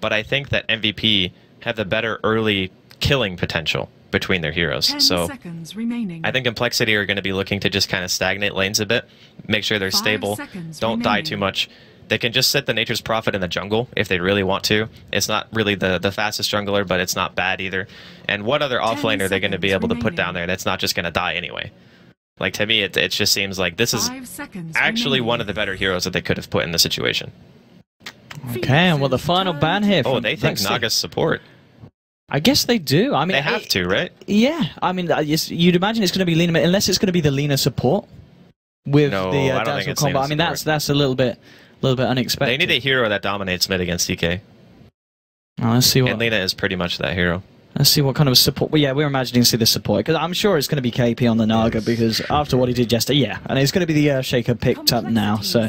but I think that MVP have the better early killing potential between their heroes. So I think Complexity are going to be looking to just kind of stagnate lanes a bit, make sure they're stable, don't die too much. They can just sit the Nature's Prophet in the jungle if they really want to. It's not really the fastest jungler, but it's not bad either. And what other offlane are they going to be able to put down there that's not just going to die anyway? Like, to me, it just seems like this is actually one of the better heroes that they could have put in the situation. Okay, and well, the final ban here. Oh, they think Naga's support. I guess they do. I mean, they have to, right? Yeah. I mean, you'd imagine it's going to be Lina, unless it's going to be the Lina support with the Dazzle combo. I mean, that's a little bit unexpected. They need a hero that dominates mid against DK. Oh, let's see what. And Lina is pretty much that hero. Let's see what kind of support. Well, yeah, we're imagining to see the support because I'm sure it's going to be KP on the Naga because after what he did yesterday, yeah, and it's going to be the Shaker picked up now. So,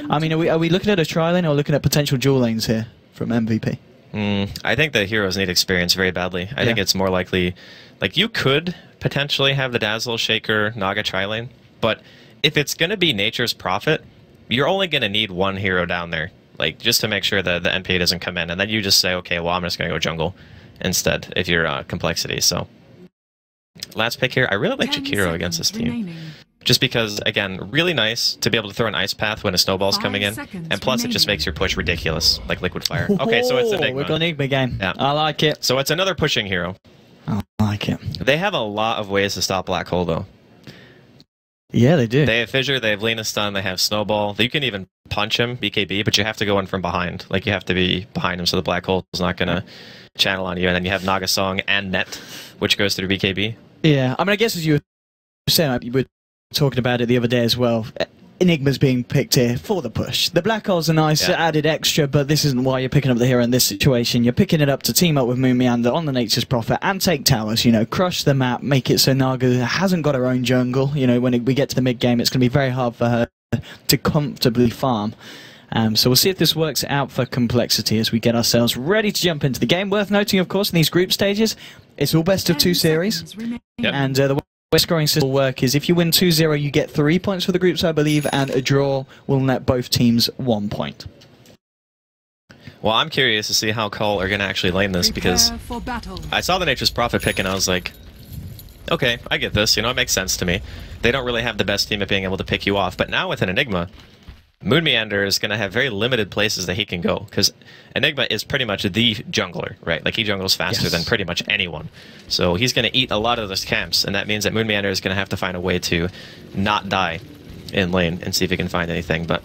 I mean, are we looking at a tri lane or looking at potential dual lanes here from MVP? I think the heroes need experience very badly. I think it's more likely, like, you could potentially have the Dazzle, Shaker, Naga tri-lane, but if it's going to be Nature's Prophet, you're only going to need one hero down there, like, just to make sure that the NPA doesn't come in, and then you just say, okay, well, I'm just going to go jungle instead if you're Complexity. So, last pick here, I really like Jakiro against this team. Just because, again, really nice to be able to throw an Ice Path when a snowball's coming in, and plus it just makes your push ridiculous, like Liquid Fire. Okay, so it's Enigma. We've got an Enigma game. Yeah. I like it. So it's another pushing hero. I like it. They have a lot of ways to stop Black Hole, though. Yeah, they do. They have Fissure, they have Lina Stun, they have Snowball. You can even punch him, BKB, but you have to go in from behind. Like, you have to be behind him so the Black Hole is not going to channel on you. And then you have Naga Song and Net, which goes through BKB. Yeah, I mean, I guess as you were saying, you were talking about it the other day as well. Enigma's being picked here for the push. The Black Hole's a nice added extra, but this isn't why you're picking up the hero in this situation. You're picking it up to team up with Moon Meander on the Nature's Prophet and take towers, you know, crush the map, make it so Naga hasn't got her own jungle. You know, when we get to the mid-game, it's going to be very hard for her to comfortably farm. So we'll see if this works out for Complexity as we get ourselves ready to jump into the game. Worth noting, of course, in these group stages, it's all best of 2 series. And the way scoring system will work is if you win 2-0, you get 3 points for the groups, I believe, and a draw will net both teams 1 point. Well, I'm curious to see how coL are going to actually lane this, because I saw the Nature's Prophet pick and I was like, okay, I get this, you know, it makes sense to me. They don't really have the best team at being able to pick you off, but now with an Enigma, Moon Meander is going to have very limited places that he can go, because Enigma is pretty much the jungler, right? Like, he jungles faster than pretty much anyone. So he's going to eat a lot of those camps, and that means that Moon Meander is going to have to find a way to not die in lane and see if he can find anything. But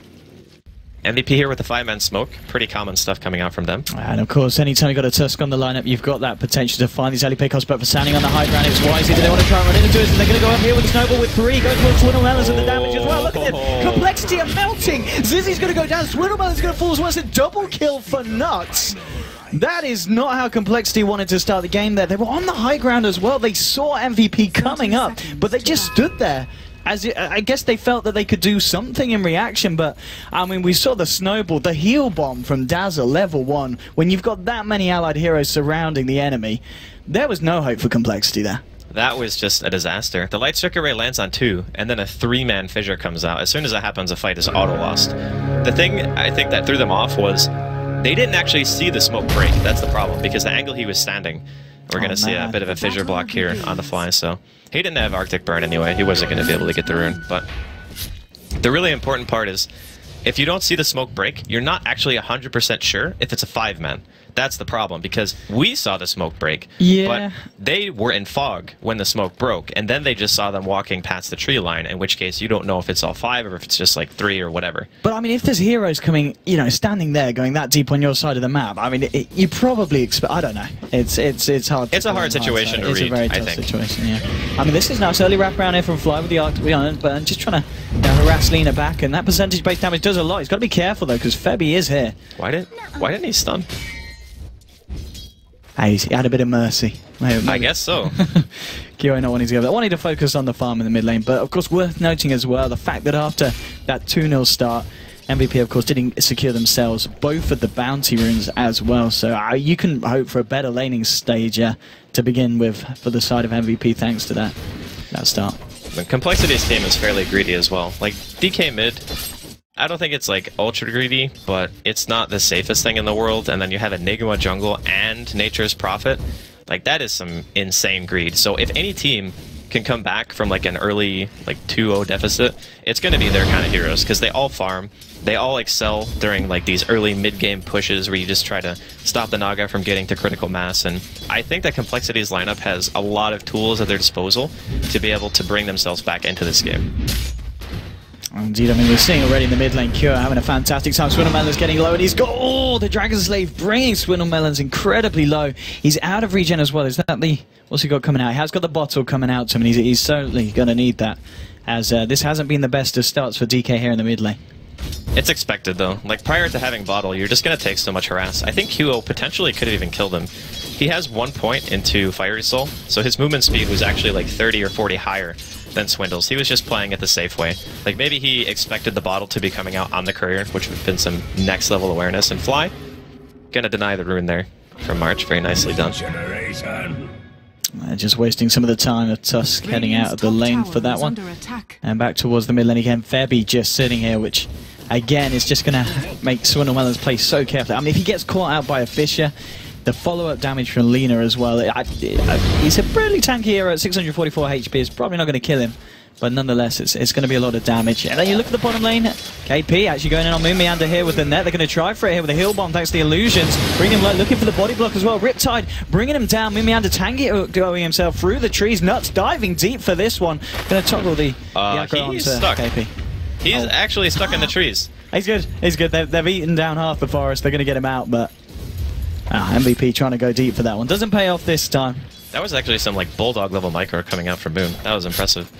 MVP here with the 5-man smoke, pretty common stuff coming out from them. And of course, anytime you've got a Tusk on the lineup, you've got that potential to find these early pickoffs, but for standing on the high ground, it's wisely. Do they want to try and run into it? So they're going to go up here with the Snowball with 3, go towards Swindlemelons and the damage as well. Look at it, Complexity are melting. Zizzy's going to go down, Swindlemelon's going to fall as well. It's a double kill for Nuts. That is not how Complexity wanted to start the game there. They were on the high ground as well. They saw MVP coming up, but they just stood there. I guess they felt that they could do something in reaction, but I mean, we saw the Snowball, the heal bomb from Dazzle, level 1. When you've got that many allied heroes surrounding the enemy, there was no hope for Complexity there. That was just a disaster. The Light Circuit Ray lands on 2, and then a 3-man Fissure comes out. As soon as that happens, a fight is auto-lost. The thing I think that threw them off was they didn't actually see the smoke break. That's the problem, because the angle he was standing, we're going to see a bit of a Fissure block here on the fly, so he didn't have Arctic Burn anyway. He wasn't going to be able to get the rune, but the really important part is if you don't see the smoke break, you're not actually 100% sure if it's a 5-man. That's the problem, because we saw the smoke break, but they were in fog when the smoke broke, and then they just saw them walking past the tree line, in which case you don't know if it's all 5 or if it's just like 3 or whatever. But I mean, if there's heroes coming, you know, standing there going that deep on your side of the map, I mean, you probably expect, I don't know, it's hard. It's a hard situation to read, It's a very tough situation, yeah. I mean, this is nice early wraparound here from Fly with the Arctic Burn, just trying to harass Lina back, and that percentage-based damage does a lot. He's got to be careful though, because Febby is here. Why didn't he stun? He had a bit of mercy. I guess so. Kyo not wanting to go there. Wanting to focus on the farm in the mid lane, but of course worth noting as well the fact that after that 2-0 start, MVP of course didn't secure themselves both of the bounty runes as well, so you can hope for a better laning stage to begin with for the side of MVP thanks to that start. The Complexity's team is fairly greedy as well. Like, DK mid, I don't think it's like ultra greedy, but it's not the safest thing in the world. And then you have Enigma jungle and Nature's Prophet. Like, that is some insane greed. So if any team can come back from like an early like 2-0 deficit, it's going to be their kind of heroes, because they all farm, they all excel during like these early mid-game pushes where you just try to stop the Naga from getting to critical mass. And I think that Complexity's lineup has a lot of tools at their disposal to be able to bring themselves back into this game. Indeed, I mean, we're seeing already in the mid lane, Cure having a fantastic time. Swindlemelon's getting low, and he's got, oh, the Dragon Slave bringing Swindlemelon's incredibly low. He's out of regen as well. Is that the, what's he got coming out? He has got the bottle coming out to him, and he's certainly going to need that, as this hasn't been the best of starts for DK here in the mid lane. It's expected, though. Like, prior to having bottle, you're just going to take so much harass. I think coL potentially could have even killed him. He has 1 point into Fiery Soul, so his movement speed was actually like 30 or 40 higher than Swindle's. He was just playing it the safe way. Like, maybe he expected the bottle to be coming out on the courier, which would have been some next level awareness. And Fly, gonna deny the rune there from March. Very nicely done. Just wasting some of the time of Tusk heading out of the lane for that one. And back towards the mid lane again. Febby just sitting here, which again is just going to make Swindlemelon's play so carefully. I mean, if he gets caught out by a Fisher, the follow-up damage from Lina as well. He's a pretty tanky hero at 644 HP. It's probably not going to kill him, but nonetheless, it's going to be a lot of damage. And then you look at the bottom lane. KP actually going in on Moon Meander here with the net. They're going to try for it here with a heal bomb thanks to the illusions. Bringing him low, looking for the body block as well. Riptide bringing him down. Moon Meander going himself through the trees. Nuts diving deep for this one. Going to toggle the aggro he's onto stuck. KP. He's actually stuck in the trees. He's good. He's good. They've eaten down half the forest. They're going to get him out, but MVP trying to go deep for that one. Doesn't pay off this time. That was actually some like bulldog level micro coming out from Boom. That was impressive.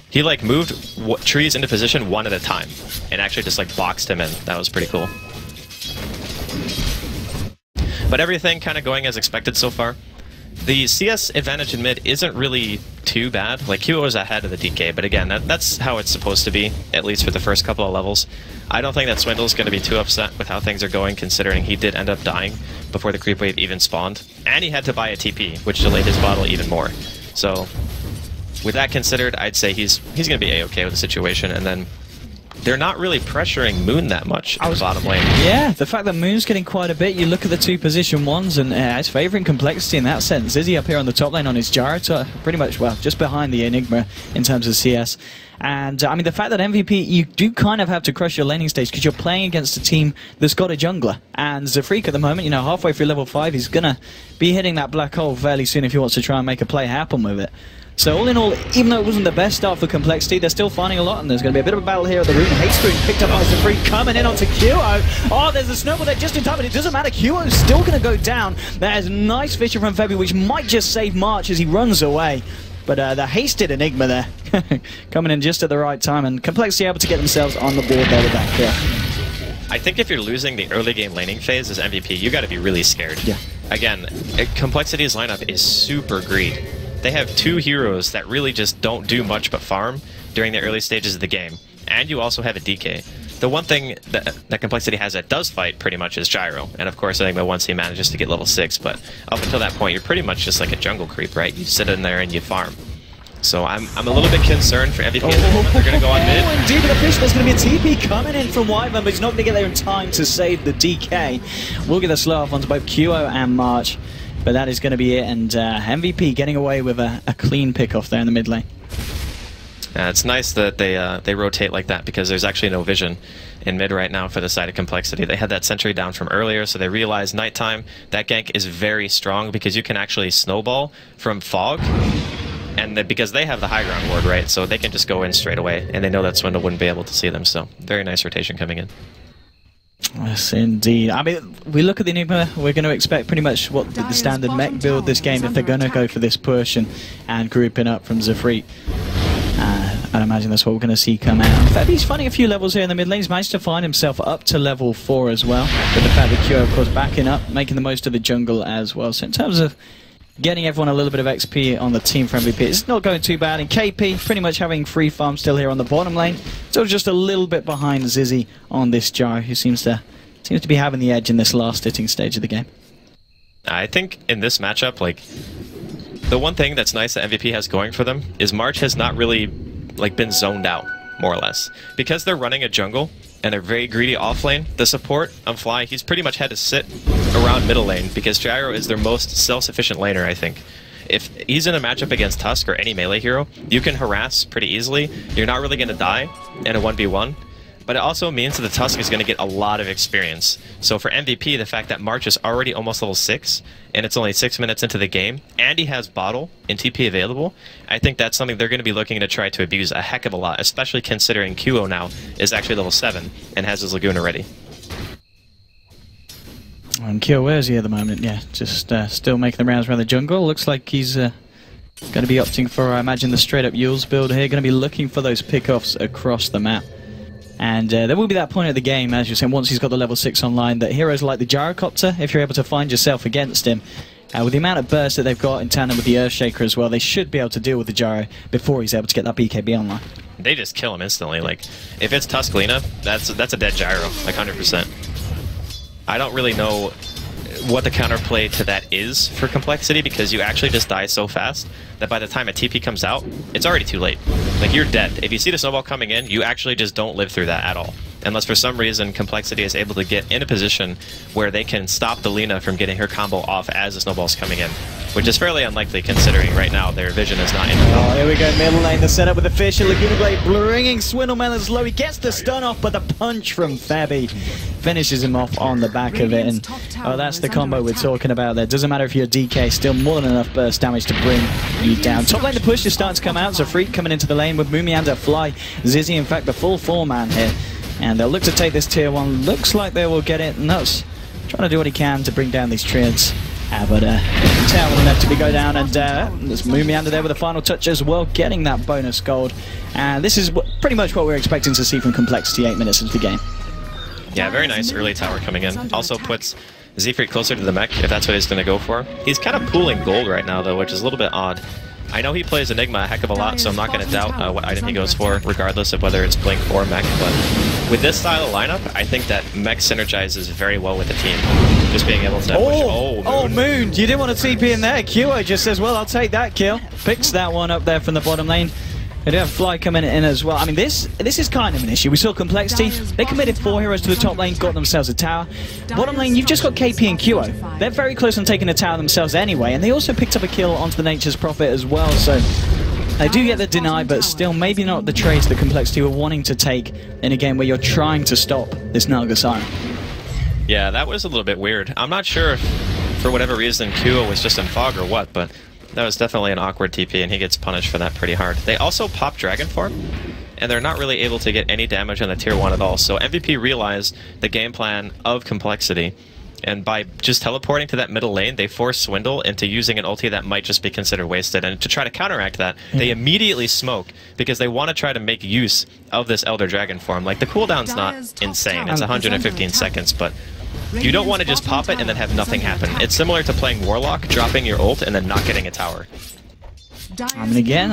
He like moved trees into position one at a time and actually just like boxed him in. That was pretty cool. But everything kind of going as expected so far. The CS advantage in mid isn't really too bad. Like, coL is ahead of the DK, but again, that's how it's supposed to be, at least for the first couple of levels. I don't think that Swindle's going to be too upset with how things are going, considering he did end up dying before the creep wave even spawned. And he had to buy a TP, which delayed his bottle even more. So, with that considered, I'd say he's going to be A-okay with the situation, and then they're not really pressuring Moon that much in the bottom lane. Yeah, the fact that Moon's getting quite a bit, you look at the two position ones, and it's favouring Complexity in that sense. Zizzy up here on the top lane on his Gyro, pretty much, well, just behind the Enigma in terms of CS. And, I mean, the fact that MVP, you do kind of have to crush your laning stage because you're playing against a team that's got a jungler. And Zafreak at the moment, you know, halfway through level 5, he's going to be hitting that black hole fairly soon if he wants to try and make a play happen with it. So all in all, even though it wasn't the best start for Complexity, they're still finding a lot, and there's going to be a bit of a battle here at the root. Hate Spoon picked up by Zafreak, coming in onto coL. Oh, there's a snowball there just in time, but it doesn't matter. coL's still going to go down. There's a nice Fisher from Febby, which might just save March as he runs away. But the hasted Enigma there, coming in just at the right time, and Complexity able to get themselves on the board there with that kill. I think if you're losing the early game laning phase as MVP, you got to be really scared. Yeah. Again, Complexity's lineup is super greed. They have two heroes that really just don't do much but farm during the early stages of the game. And you also have a DK. The one thing that Complexity has that does fight pretty much is Gyro. And of course, I think once he manages to get level 6, but up until that point, you're pretty much just like a jungle creep, right? You sit in there and you farm. So I'm a little bit concerned for MVP at the moment. They're going to go on mid. Oh, indeed, with the fish, there's going to be a TP coming in from Wyvern, but he's not going to get there in time to save the DK. We'll get a slow off onto both coL and March. But that is going to be it, and MVP getting away with a clean pick-off there in the mid lane. It's nice that they rotate like that, because there's actually no vision in mid right now for the side of Complexity. They had that sentry down from earlier, so they realized nighttime. That gank is very strong, because you can actually snowball from fog, and because they have the high ground ward, right? So they can just go in straight away, and they know that Swindle wouldn't be able to see them, so very nice rotation coming in. Yes, indeed. I mean, we look at the Enigma, we're going to expect pretty much what the standard mech build this game if they're going to go for this push and grouping up from Zafreak. I'd imagine that's what we're going to see come out. Febby's finding a few levels here in the mid lane. He's managed to find himself up to level 4 as well. With the fact that coL, of course, backing up, making the most of the jungle as well. So in terms of getting everyone a little bit of XP on the team for MVP, it's not going too bad. And KP pretty much having free farm still here on the bottom lane. So just a little bit behind Zizzy on this Jar, who seems to be having the edge in this last hitting stage of the game. I think in this matchup, like, the one thing that's nice that MVP has going for them is March has not really like been zoned out, more or less. Because they're running a jungle, and they're very greedy off lane. The support on Fly, he's pretty much had to sit around middle lane because Gyro is their most self-sufficient laner, I think. If he's in a matchup against Tusk or any melee hero, you can harass pretty easily. You're not really going to die in a 1v1. But it also means that the Tusk is going to get a lot of experience. So for MVP, the fact that March is already almost level 6, and it's only 6 minutes into the game, and he has Bottle and TP available, I think that's something they're going to be looking to try to abuse a heck of a lot, especially considering coL now is actually level 7 and has his Laguna ready. And coL, where is he at the moment? Yeah, just still making the rounds around the jungle. Looks like he's going to be opting for, I imagine, the straight-up Yules build here. Going to be looking for those pickoffs across the map. And there will be that point of the game, as you're saying, once he's got the level 6 online, that heroes like the Gyrocopter, if you're able to find yourself against him, with the amount of burst that they've got in tandem with the Earthshaker as well, they should be able to deal with the Gyro before he's able to get that BKB online. They just kill him instantly. Like, if it's Tuscalina, that's a dead Gyro, like 100%. I don't really know what the counterplay to that is for Complexity, because you actually just die so fast that by the time a TP comes out, it's already too late. Like, you're dead. If you see the snowball coming in, you actually just don't live through that at all. Unless for some reason Complexity is able to get in a position where they can stop the Lina from getting her combo off as the snowball's coming in. Which is fairly unlikely considering right now their vision is not in. Oh, here we go, middle lane, the setup with the fish and Laguna Blade bringing Swindlemelons low. He gets the stun off, but the punch from Fabby finishes him off on the back of it. And oh, that's the combo we're talking about there. Doesn't matter if you're DK, still more than enough burst damage to bring you down. Top lane, the push is starting to come out, so Freak coming into the lane with Mumianda, Fly, Zizzy, in fact, the full 4-man here. And they'll look to take this tier 1. Looks like they will get it. Nuts trying to do what he can to bring down these triads. But Tail will have to go down, and there's Mumianda there with the final touch as well, getting that bonus gold. And this is pretty much what we're expecting to see from Complexity 8 minutes into the game. Yeah, very nice early tower coming in. Also puts Zefreak closer to the mech, if that's what he's going to go for. He's kind of pooling gold right now, though, which is a little bit odd. I know he plays Enigma a heck of a lot, so I'm not going to doubt what item he goes for, regardless of whether it's Blink or Mech. But with this style of lineup, I think that Mech synergizes very well with the team. Just being able to push. Oh, Moon! You didn't want to TP in there. coL just says, well, I'll take that kill. Picks that one up there from the bottom lane. They do have Fly coming in as well. I mean, this is kind of an issue. We saw Complexity. They committed 4 heroes to the top lane, got themselves a tower. Bottom lane, you've just got KP and coL. They're very close on taking a tower themselves anyway, and they also picked up a kill onto the Nature's Prophet as well, so they do get the deny, but still maybe not the trades that Complexity were wanting to take in a game where you're trying to stop this Naga Siren. Yeah, that was a little bit weird. I'm not sure if, for whatever reason, coL was just in fog or what, but that was definitely an awkward TP, and he gets punished for that pretty hard. They also pop Dragon Form, and they're not really able to get any damage on the tier 1 at all. So MVP realized the game plan of Complexity, and by just teleporting to that middle lane, they force Swindle into using an ulti that might just be considered wasted. And to try to counteract that, they immediately smoke, because they want to try to make use of this Elder Dragon Form. Like, the cooldown's not insane, it's 115 seconds, but you don't want to just pop it and then have nothing happen. It's similar to playing Warlock, dropping your ult, and then not getting a tower. I mean, again,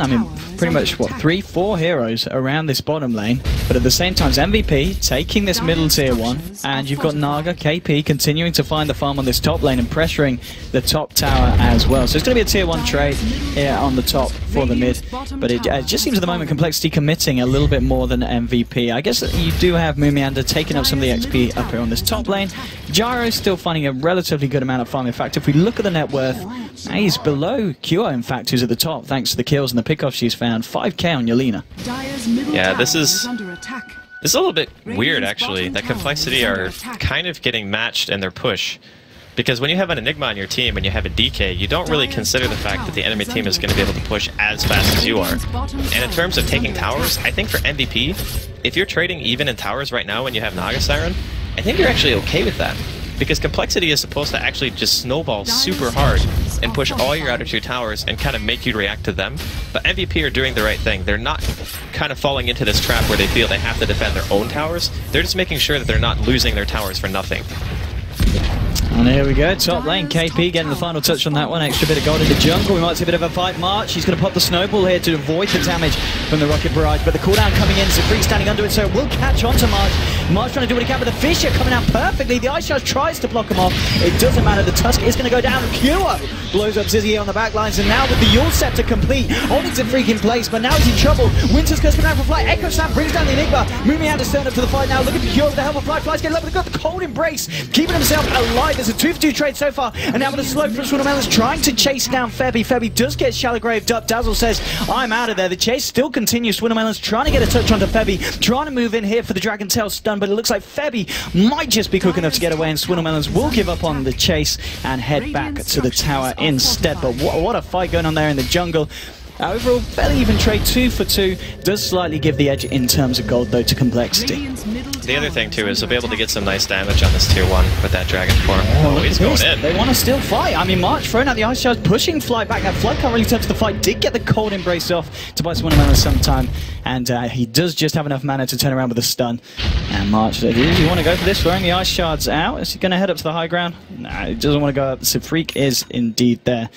pretty much, what, 3-4 heroes around this bottom lane, but at the same time, MVP taking this middle tier 1, and you've got Naga, KP continuing to find the farm on this top lane and pressuring the top tower as well. So it's going to be a tier 1 trade here on the top for the mid, but it just seems at the moment Complexity committing a little bit more than MVP. I guess you do have Mumianda taking up some of the XP up here on this top lane. Gyro still finding a relatively good amount of farm. In fact, if we look at the net worth, he's below coL, in fact, who's at the top, thanks to the kills and the pickoffs she's found. 5k on Yelena. Yeah, this is a little bit weird, actually, that Complexity are kind of getting matched in their push. Because when you have an Enigma on your team and you have a DK, you don't really consider the fact that the enemy team is going to be able to push as fast as you are. And in terms of taking towers, I think for MVP, if you're trading even in towers right now when you have Naga Siren, I think you're actually okay with that. Because Complexity is supposed to actually just snowball super hard and push all your outer tier towers and kind of make you react to them. But MVP are doing the right thing. They're not kind of falling into this trap where they feel they have to defend their own towers. They're just making sure that they're not losing their towers for nothing. And here we go, top lane, KP getting the final touch on that one. Extra bit of gold in the jungle. We might see a bit of a fight March. He's going to pop the snowball here to avoid the damage from the rocket barrage. But the cooldown coming in, Zefreak standing under it, so it will catch onto March. March trying to do what he can, but the Fisher coming out perfectly. The Ice Charge tries to block him off. It doesn't matter. The Tusk is going to go down. coL blows up Zizzy on the back lines, and now with the Yule set to complete, Ollie's a freaking place, but now he's in trouble. Winter's Curse coming out for Fly. Echo Slam brings down the Enigma. Moving out to stand up to the fight now. Looking for coL with the help of Fly. Fly's getting level. They've got the cold embrace, keeping himself alive. There's a 2-for-2 trade so far, and now with a slow from Swindlemelons trying to chase down Febby. Febby does get shallow graved up. Dazzle says, I'm out of there. The chase still continues. Swindlemelons trying to get a touch onto Febby, trying to move in here for the Dragon Tail stun, but it looks like Febby might just be quick enough to get away, and Swindlemelons will give up on the chase and head back to the tower instead. But what a fight going on there in the jungle. Overall, fairly even trade, 2 for 2. Does slightly give the edge in terms of gold, though, to Complexity. The other thing, too, is they'll be able to get some nice damage on this tier 1 with that Dragon Form. Oh, he's going in. They want to still fight. I mean, March throwing out the Ice Charge, pushing Fly back. That Fly can't really touch the fight. Did get the cold embrace off to buy Swindlemelons sometime, and he does just have enough mana to turn around with a stun. And March, does he want to go for this, throwing the Ice Shards out? Is he going to head up to the high ground? Nah, he doesn't want to go up. So Freak is indeed there.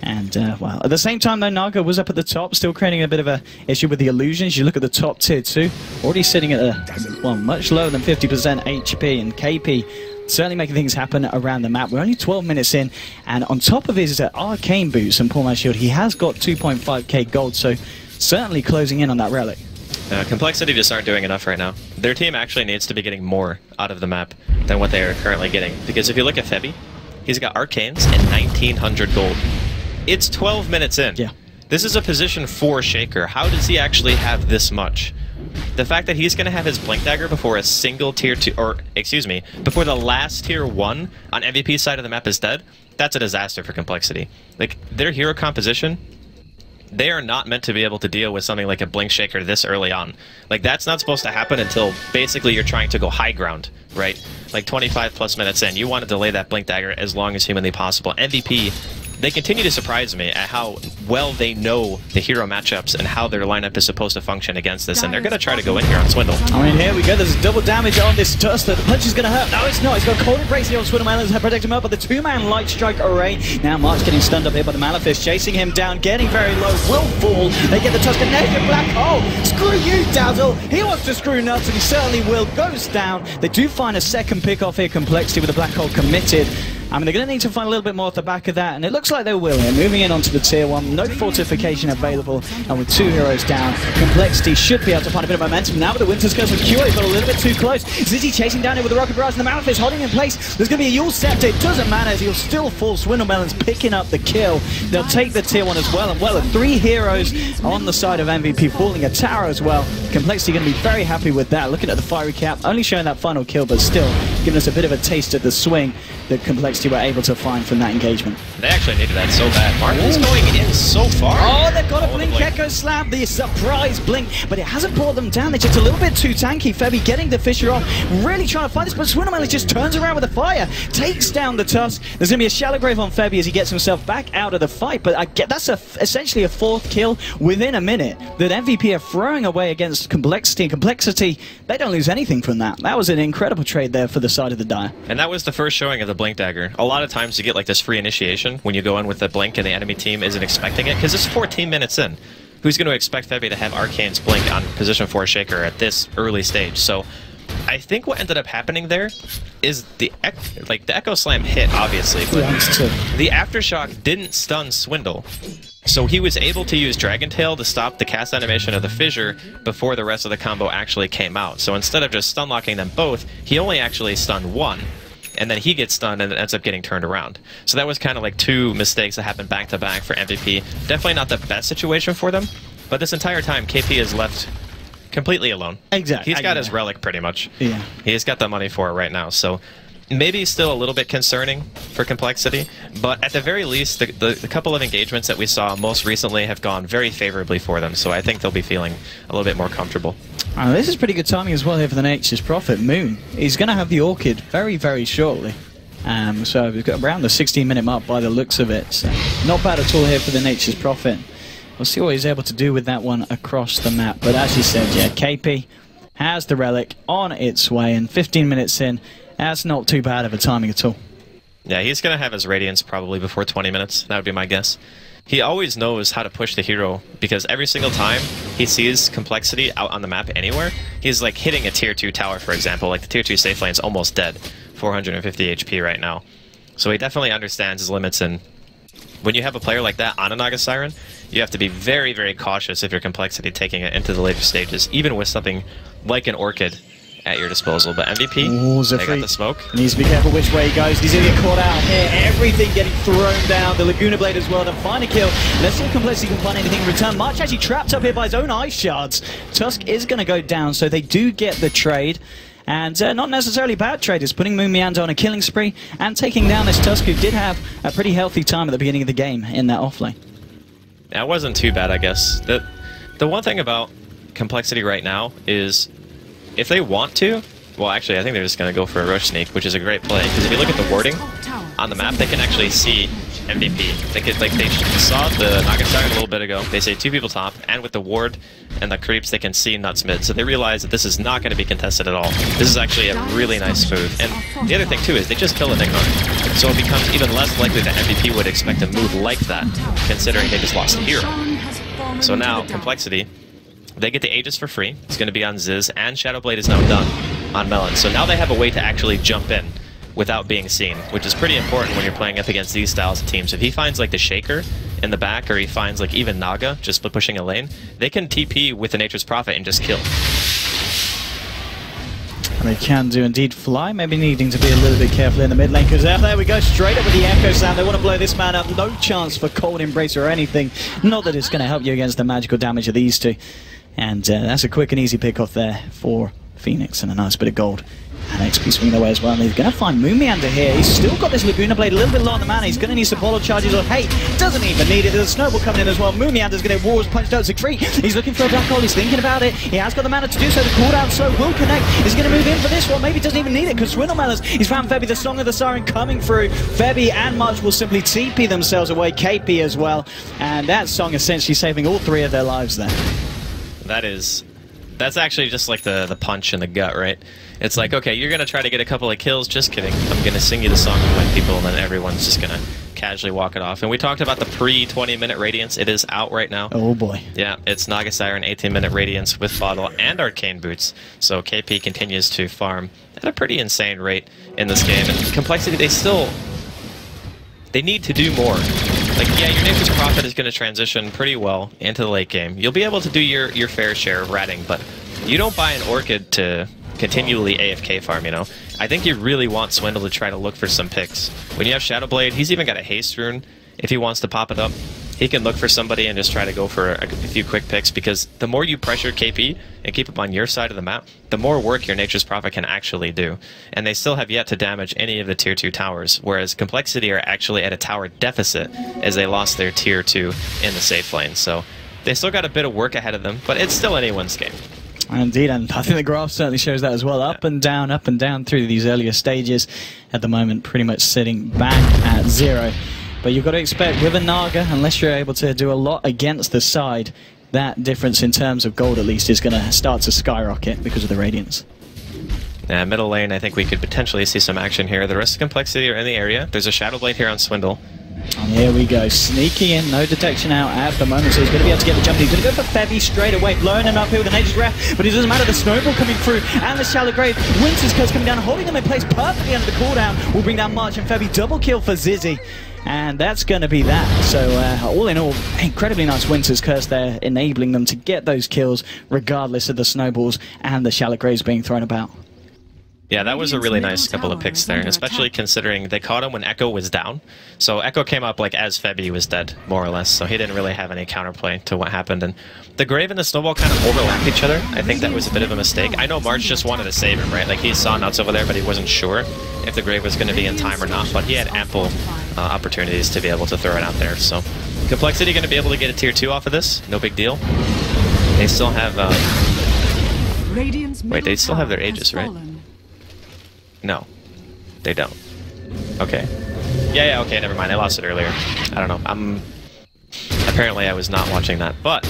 And, well, at the same time, though, Naga was up at the top, still creating a bit of a issue with the illusions. You look at the top tier 2, already sitting at a, well, much lower than 50% HP, and KP certainly making things happen around the map. We're only 12 minutes in, and on top of his arcane boots and Poor Man's Shield, he has got 2.5k gold, so certainly closing in on that relic. Complexity just aren't doing enough right now. Their team actually needs to be getting more out of the map than what they are currently getting, because if you look at Febby, he's got arcanes and 1900 gold. It's 12 minutes in. Yeah. This is a position 4 Shaker. How does he actually have this much? The fact that he's going to have his Blink Dagger before a single tier 2, or excuse me, before the last tier 1 on MVP side of the map is dead, that's a disaster for Complexity. Like, their hero composition, they are not meant to be able to deal with something like a Blink Shaker this early on. Like, that's not supposed to happen until basically you're trying to go high ground, right? Like 25 plus minutes in. You want to delay that Blink Dagger as long as humanly possible. MVP, they continue to surprise me at how well they know the hero matchups and how their lineup is supposed to function against this, and they're going to try to go in here on Swindle. I mean, here we go. There's double damage on this Tusk. The punch is going to hurt. No, it's not. He's got cold embrace here on Swindlemelons to protect him up, but the 2-man light strike array. Now March getting stunned up here by the Malefice, chasing him down, getting very low, will fall. They get the Tusk, and there's the black hole. Screw you, Dazzle. He wants to screw nuts, and he certainly will. Goes down. They do find a second pick off here, Complexity, with the black hole committed. I mean, they're going to need to find a little bit more at the back of that, and it looks like they will here. Moving in onto the tier 1, no fortification available, and with 2 heroes down, Complexity should be able to find a bit of momentum. Now with the Winter's Curse with coL, he's got a little bit too close. Zizzy chasing down here with the Rocket Barrage, and the Malefice holding in place. There's going to be a Yule Scepter. It doesn't matter, as he'll still fall. Swindlemelons picking up the kill. They'll take the tier 1 as well, and well, 3 heroes on the side of MVP falling a tower as well. Complexity going to be very happy with that. Looking at the fiery cap, only showing that final kill, but still giving us a bit of a taste of the swing that Complexity were able to find from that engagement. They actually needed that so bad. Martin's going in so far. Oh, they've got a Blink Echo Slam, the surprise Blink, but it hasn't brought them down. They're just a little bit too tanky. Febby getting the Fisher off, really trying to find this, but Swindlemelons just turns around with a fire, takes down the Tusk. There's going to be a shallow grave on Febby as he gets himself back out of the fight, but I get that's essentially a 4th kill within a minute that MVP are throwing away against Complexity. And Complexity, they don't lose anything from that. That was an incredible trade there for the side of the Dire. And that was the first showing of the Blink Dagger. A lot of times you get like this free initiation when you go in with the Blink and the enemy team isn't expecting it, because it's 14 minutes in. Who's going to expect Febby to have Arcane's Blink on position 4 Shaker at this early stage? So I think what ended up happening there is the Echo Slam hit, obviously, but the Aftershock didn't stun Swindle. So he was able to use Dragon Tail to stop the cast animation of the Fissure before the rest of the combo actually came out. So instead of just stun locking them both, he only actually stunned one. And then he gets stunned and it ends up getting turned around. So that was kind of like 2 mistakes that happened back to back for MVP. Definitely not the best situation for them, but this entire time KP is left completely alone. Exactly. He's got his relic pretty much. Yeah. He's got the money for it right now. So maybe still a little bit concerning for Complexity, but at the very least, the couple of engagements that we saw most recently have gone very favorably for them. So I think they'll be feeling a little bit more comfortable. This is pretty good timing as well here for the Nature's Prophet. Moon, he's going to have the Orchid very, very shortly. So we've got around the 16-minute mark by the looks of it. So not bad at all here for the Nature's Prophet. We'll see what he's able to do with that one across the map. But as you said, yeah, KP has the relic on its way, and 15 minutes in, that's not too bad of a timing at all. Yeah, he's going to have his Radiance probably before 20 minutes. That would be my guess. he always knows how to push the hero, because every single time he sees Complexity out on the map anywhere, he's like hitting a tier 2 tower, for example. Like the tier 2 safe lane's almost dead, 450 HP right now. So he definitely understands his limits, and when you have a player like that on a Naga Siren, you have to be very, very cautious if you're Complexity taking it into the later stages, even with something like an Orchid at your disposal. But MVP, they got the smoke. Needs to be careful which way he goes. He's going to get caught out here. Everything getting thrown down. The Laguna Blade as well. Then find a kill. Let's see if Complexity can find anything in return. March actually trapped up here by his own ice shards. Tusk is going to go down, so they do get the trade. And not necessarily bad trade. It's putting Moonmeander on a killing spree and taking down this Tusk, who did have a pretty healthy time at the beginning of the game in that offlane. That wasn't too bad, I guess. The one thing about Complexity right now is, if they want to, well, actually, I think they're just going to go for a rush sneak, which is a great play, because if you look at the warding on the map, they can actually see MVP. They could, like, they saw the Naga Siren a little bit ago. They say 2 people top, and with the ward and the creeps, they can see Nuts mid. So they realize that this is not going to be contested at all. This is actually a really nice move. And the other thing, too, is they just kill Enigma. So it becomes even less likely that MVP would expect a move like that, considering they just lost a hero. So now, Complexity, they get the Aegis for free. It's going to be on Ziz, and Shadowblade is now done on Melon. So now they have a way to actually jump in without being seen, which is pretty important when you're playing up against these styles of teams. If he finds like the Shaker in the back, or he finds like even Naga just pushing a lane, they can TP with the Nature's Prophet and just kill. And they can do indeed fly, maybe needing to be a little bit careful in the mid lane, because there we go, straight up with the Echo Sound. They want to blow this man up. No chance for cold Embrace or anything. Not that it's going to help you against the magical damage of these two. And that's a quick and easy pick off there for Phoenix, and a nice bit of gold. And XP swinging away as well. And they're going to find Moonmeander here. He's still got this Laguna Blade a little bit low on the mana. He's going to need some bolo charges. Or hey, doesn't even need it. There's a snowball coming in as well. Moonmeander's going to get Wars punched out 6-3. He's looking for a black hole. He's thinking about it. He has got the mana to do so. The cooldown slow will connect. He's going to move in for this one. Maybe doesn't even need it, because Swindle Melons, he's found Febby, the Song of the Siren coming through. Febby and March will simply TP themselves away. KP as well. And that Song essentially saving all 3 of their lives there. That's actually just like the punch in the gut, right? It's like, okay, you're going to try to get a couple of kills. Just kidding. I'm going to sing you the song of my people, and then everyone's just going to casually walk it off. And we talked about the pre-20-minute Radiance. It is out right now. Oh, boy. Yeah, it's Naga Siren 18-minute Radiance with Bottle and Arcane Boots. So KP continues to farm at a pretty insane rate in this game. And Complexity, they need to do more. Like, yeah, your Nature's Prophet is going to transition pretty well into the late game. You'll be able to do your fair share of ratting, but you don't buy an Orchid to continually AFK farm, you know? I think you really want Swindle to try to look for some picks. When you have Shadowblade, he's even got a Haste Rune. If he wants to pop it up, he can look for somebody and just try to go for a few quick picks, because the more you pressure KP and keep him on your side of the map, the more work your Nature's Prophet can actually do. And they still have yet to damage any of the tier 2 towers, whereas Complexity are actually at a tower deficit as they lost their tier 2 in the safe lane. So they still got a bit of work ahead of them, but it's still anyone's game. Indeed, and I think the graph certainly shows that as well. Up and down through these earlier stages. At the moment, pretty much sitting back at 0. But you've got to expect with a Naga, unless you're able to do a lot against the side, that difference in terms of gold at least is going to start to skyrocket because of the Radiance. Yeah, middle lane, I think we could potentially see some action here. The rest of Complexity are in the area. There's a Shadowblade here on Swindle. And here we go, sneaking in, no detection out at the moment, so he's going to be able to get the jump. He's going to go for Febby straight away, blowing him up here with the Nature's Wrath, but it doesn't matter, the Snowball coming through, and the Shallow Grave, Winter's Curse coming down, holding them in place perfectly under the cooldown, will bring down March and Febby, double kill for Zizzy. And that's going to be that. So all in all, incredibly nice Winter's Curse there, enabling them to get those kills regardless of the snowballs and the Shallow Graves being thrown about. Yeah, that was a really nice couple of picks there, especially considering they caught him when Echo was down. So Echo came up like as Febby was dead, more or less, so he didn't really have any counterplay to what happened. And the Grave and the Snowball kind of overlapped each other. I think that was a bit of a mistake. I know March just wanted to save him, right? Like, he saw Nuts over there, but he wasn't sure if the Grave was going to be in time or not. But he had ample opportunities to be able to throw it out there. So Complexity going to be able to get a tier 2 off of this. No big deal. They still have... wait, they still have their Aegis, right? No, they don't. Okay. Yeah, okay, never mind. I lost it earlier. I don't know. Apparently I was not watching that. But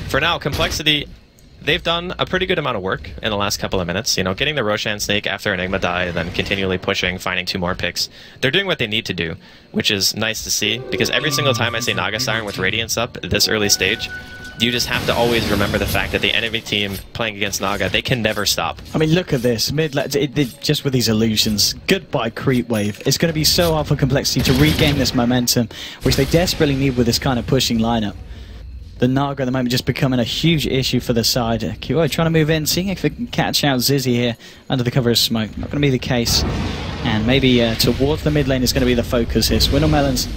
for now, Complexity, they've done a pretty good amount of work in the last couple of minutes. You know, getting the Roshan Snake after Enigma die, and then continually pushing, finding 2 more picks. They're doing what they need to do, which is nice to see, because every single time I see Naga Siren with Radiance up at this early stage, you just have to always remember the fact that the enemy team playing against Naga, they can never stop. I mean, look at this. Just with these illusions. Goodbye, creep wave. It's going to be so hard for Complexity to regain this momentum, which they desperately need with this kind of pushing lineup. The Naga at the moment just becoming a huge issue for the side. coL trying to move in, seeing if it can catch out Zizzy here under the cover of smoke. Not going to be the case. And maybe towards the mid lane is going to be the focus here. Swindlemelon's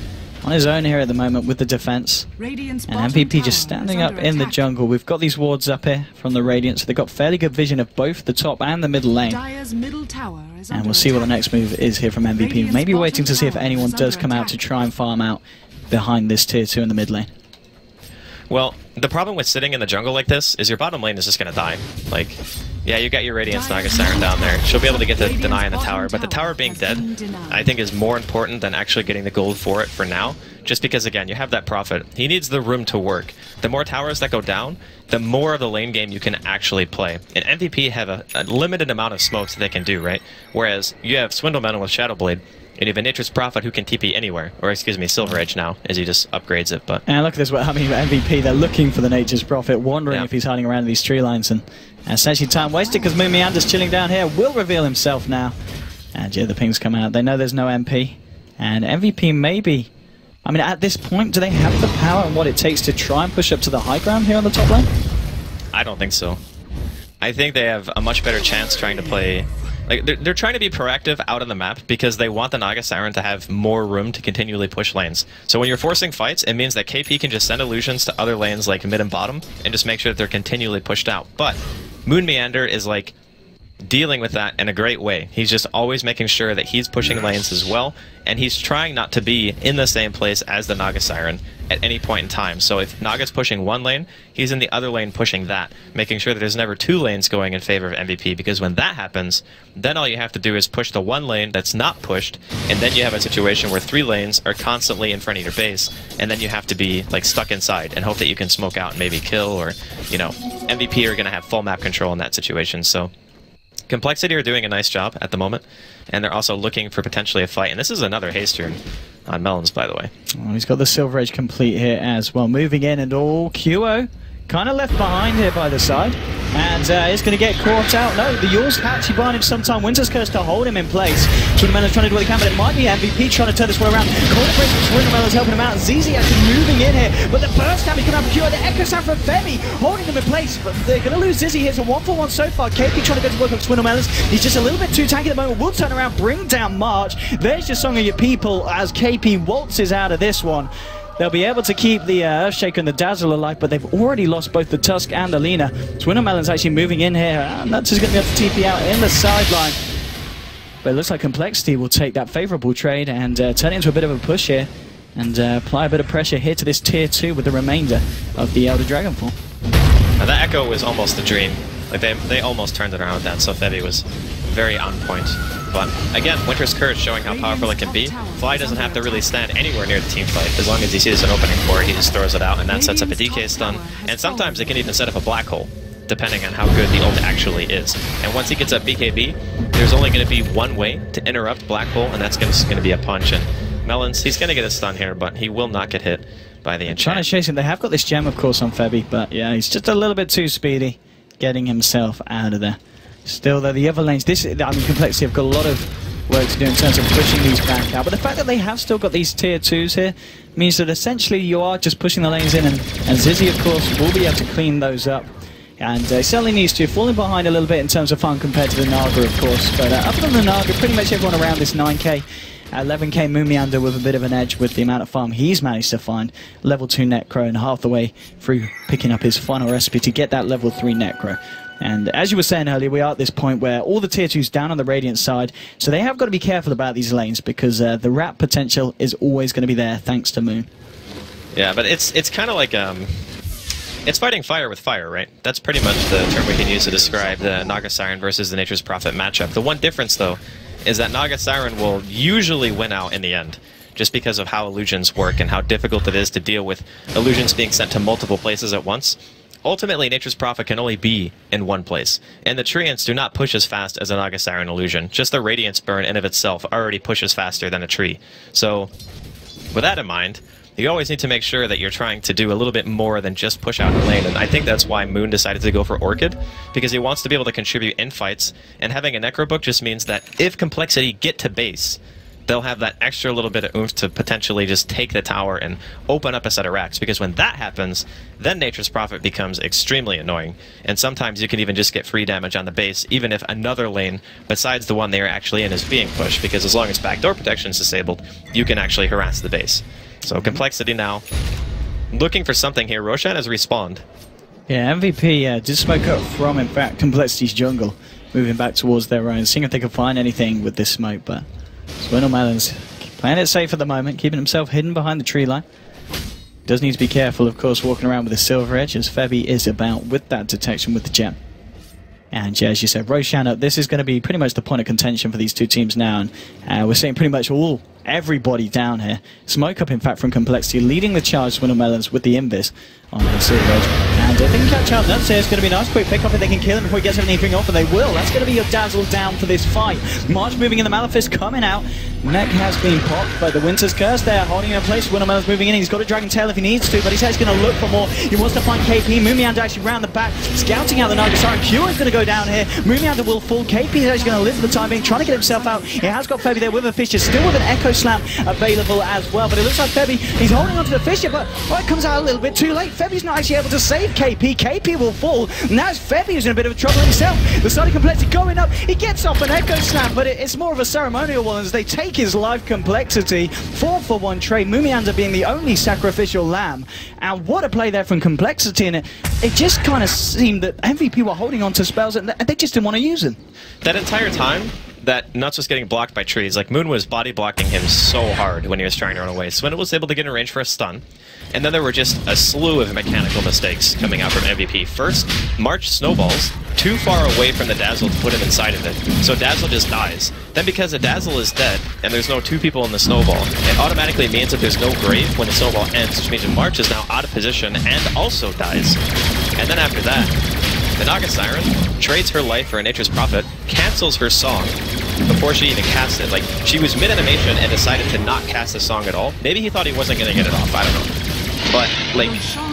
on his own here at the moment with the defense. And MVP just standing up in the jungle. We've got these wards up here from the Radiant, so they've got fairly good vision of both the top and the middle lane. And we'll see what the next move is here from MVP. Maybe waiting to see if anyone does come out to try and farm out behind this tier 2 in the mid lane. Well, the problem with sitting in the jungle like this is your bottom lane is just going to die. Like, yeah, you got your Radiance Naga Siren down there. She'll be able to get the deny in the tower, but the tower being dead, I think is more important than actually getting the gold for it for now. Just because, again, you have that Prophet. He needs the room to work. The more towers that go down, the more of the lane game you can actually play. And MVP have a limited amount of smokes that they can do, right? Whereas you have Swindlemelon with Shadowblade, and you have a Nature's Prophet who can TP anywhere. Or, excuse me, Silver Edge now, as he just upgrades it. But and look at this, I mean, MVP, they're looking for the Nature's Prophet, wondering if he's hiding around these tree lines. And essentially time wasted, because Moon Meander's chilling down here, will reveal himself now. And yeah, the pings come out. They know there's no MP. And MVP maybe, I mean, at this point, do they have the power and what it takes to try and push up to the high ground here on the top lane? I don't think so. I think they have a much better chance trying to play... Like, they're trying to be proactive out on the map because they want the Naga Siren to have more room to continually push lanes. So when you're forcing fights, it means that KP can just send illusions to other lanes like mid and bottom and just make sure that they're continually pushed out. But Moon Meander is like dealing with that in a great way. He's just always making sure that he's pushing lanes as well, and he's trying not to be in the same place as the Naga Siren at any point in time. So if Naga's pushing one lane, he's in the other lane pushing that, making sure that there's never 2 lanes going in favor of MVP, because when that happens, then all you have to do is push the one lane that's not pushed, and then you have a situation where 3 lanes are constantly in front of your base, and then you have to be like stuck inside and hope that you can smoke out and maybe kill, or, you know, MVP are going to have full map control in that situation. So Complexity are doing a nice job at the moment, and they're also looking for potentially a fight. And this is another haste turn on Melons, by the way. Oh, he's got the Silver Edge complete here as well. Moving in, and coL kind of left behind here by the side. And he's going to get caught out. No, the Yaws actually buying him some time. Winter's Curse to hold him in place. Swindlemelon's trying to do what he can, but it might be MVP trying to turn this one around. Swindlemelon's helping him out. ZZ actually moving in here. But the burst damage going to have coL. The Echo Sound from Femi holding them in place. But they're going to lose Zizzy here. So 1-for-1 so far. KP trying to go to work on Swindlemelon's. He's just a little bit too tanky at the moment. Will turn around, bring down March. There's your Song of Your People as KP waltzes out of this one. They'll be able to keep the Earthshaker and the Dazzle alive, but they've already lost both the Tusk and Alina. Swindlemelon's actually moving in here, and that's just going to be able to TP out in the sideline. But it looks like Complexity will take that favourable trade and turn it into a bit of a push here, and apply a bit of pressure here to this tier 2 with the remainder of the Elder Dragonfall. Now that Echo was almost a dream. Like they almost turned it around with that, so Febby was very on point. But again, Winter's Curse showing how powerful it can be. Fly doesn't have to really stand anywhere near the team fight. As long as he sees an opening for it, he just throws it out, and that sets up a DK stun. And sometimes it can even set up a black hole, depending on how good the ult actually is. And once he gets up BKB, there's only going to be one way to interrupt black hole, and that's going to be a punch. And Melons, he's going to get a stun here, but he will not get hit by the enchant. Trying to chase him. They have got this gem, of course, on Febby, but yeah, he's just a little bit too speedy, getting himself out of there. Still, though, the other lanes, Complexity have got a lot of work to do in terms of pushing these back out. But the fact that they have still got these tier 2s here means that essentially you are just pushing the lanes in, and Zizzy, of course, will be able to clean those up. And he certainly needs to, falling behind a little bit in terms of farm compared to the Naga, of course. But other than the Naga, pretty much everyone around this 9k, 11k Moon Meander with a bit of an edge with the amount of farm he's managed to find. Level 2 Necro, and half the way through picking up his final recipe to get that level 3 Necro. And as you were saying earlier, we are at this point where all the tier 2s down on the Radiant side, so they have got to be careful about these lanes, because the wrap potential is always going to be there thanks to Moon. Yeah, but it's kind of like it's fighting fire with fire, right? That's pretty much the term we can use to describe the Naga Siren versus the Nature's Prophet matchup. The one difference, though, is that Naga Siren will usually win out in the end, just because of how illusions work and how difficult it is to deal with illusions being sent to multiple places at once. ultimately Nature's Prophet can only be in one place, and the Treants do not push as fast as a Naga Siren Illusion. Just the Radiance Burn in of itself already pushes faster than a tree. So, with that in mind, you always need to make sure that you're trying to do a little bit more than just push out the lane, and I think that's why Moon decided to go for Orchid, because he wants to be able to contribute in fights, and having a Necro Book just means that if Complexity get to base, they'll have that extra little bit of oomph to potentially just take the tower and open up a set of racks, because when that happens, then Nature's Prophet becomes extremely annoying, and sometimes you can even just get free damage on the base, even if another lane besides the one they are actually in is being pushed, because as long as backdoor protection is disabled, you can actually harass the base. So Complexity now looking for something here. Roshan has respawned. Yeah, MVP did smoke up from, in fact, Complexity's jungle, moving back towards their own, seeing if they can find anything with this smoke, but Swindlemelon's playing it safe at the moment, keeping himself hidden behind the tree line. Does need to be careful, of course, walking around with a silver edge, as Febby is about with that detection with the gem. And yeah, as you said, Roshan up, this is going to be pretty much the point of contention for these two teams now, and we're seeing pretty much everybody down here. Smoke up, in fact, from Complexity, leading the charge, Swindlemelons, with the Invis on the silver edge. And if they can catch out, that's it. It's going to be a nice quick pick-up if they can kill him before he gets anything off, and they will. That's going to be your Dazzle down for this fight. March moving in, the Malefice coming out. Neck has been popped by the Winter's Curse there, holding in place. Swindlemelon's moving in. He's got a Dragon Tail if he needs to, but he says he's going to look for more. He wants to find KP. Moomiander actually round the back, scouting out the Naga Siren. Cure is going to go down here. Moomiander will fall. KP is actually going to live for the time being, trying to get himself out. He has got Febby there with a Fisher, still with an Echo Slam available as well, but it looks like Febby, he's holding onto the Fisher, but it comes out a little bit too late. Febby's not actually able to save KP. KP will fall. Now it's Febby who's in a bit of trouble himself. The Starting Complexity going up. He gets off an Echo Slam, but it's more of a ceremonial one as they take his life Complexity. 4-for-1 trade. Moomiander being the only sacrificial lamb. And what a play there from Complexity, and it just kind of seemed that MVP were holding on to spells and they just didn't want to use them. That entire time, that Nuts was getting blocked by trees. Like, Moon was body blocking him so hard when he was trying to run away. Swindle was able to get in range for a stun. And then there were just a slew of mechanical mistakes coming out from MVP. First, March snowballs too far away from the Dazzle to put him inside of it. So Dazzle just dies. Then because the Dazzle is dead, and there's no two people in the snowball, it automatically means that there's no grave when the snowball ends, which means that March is now out of position and also dies. And then after that, the Naga Siren trades her life for a Nature's Prophet, cancels her song before she even cast it. Like, she was mid-animation and decided to not cast the song at all. Maybe he thought he wasn't going to get it off, I don't know. But, like,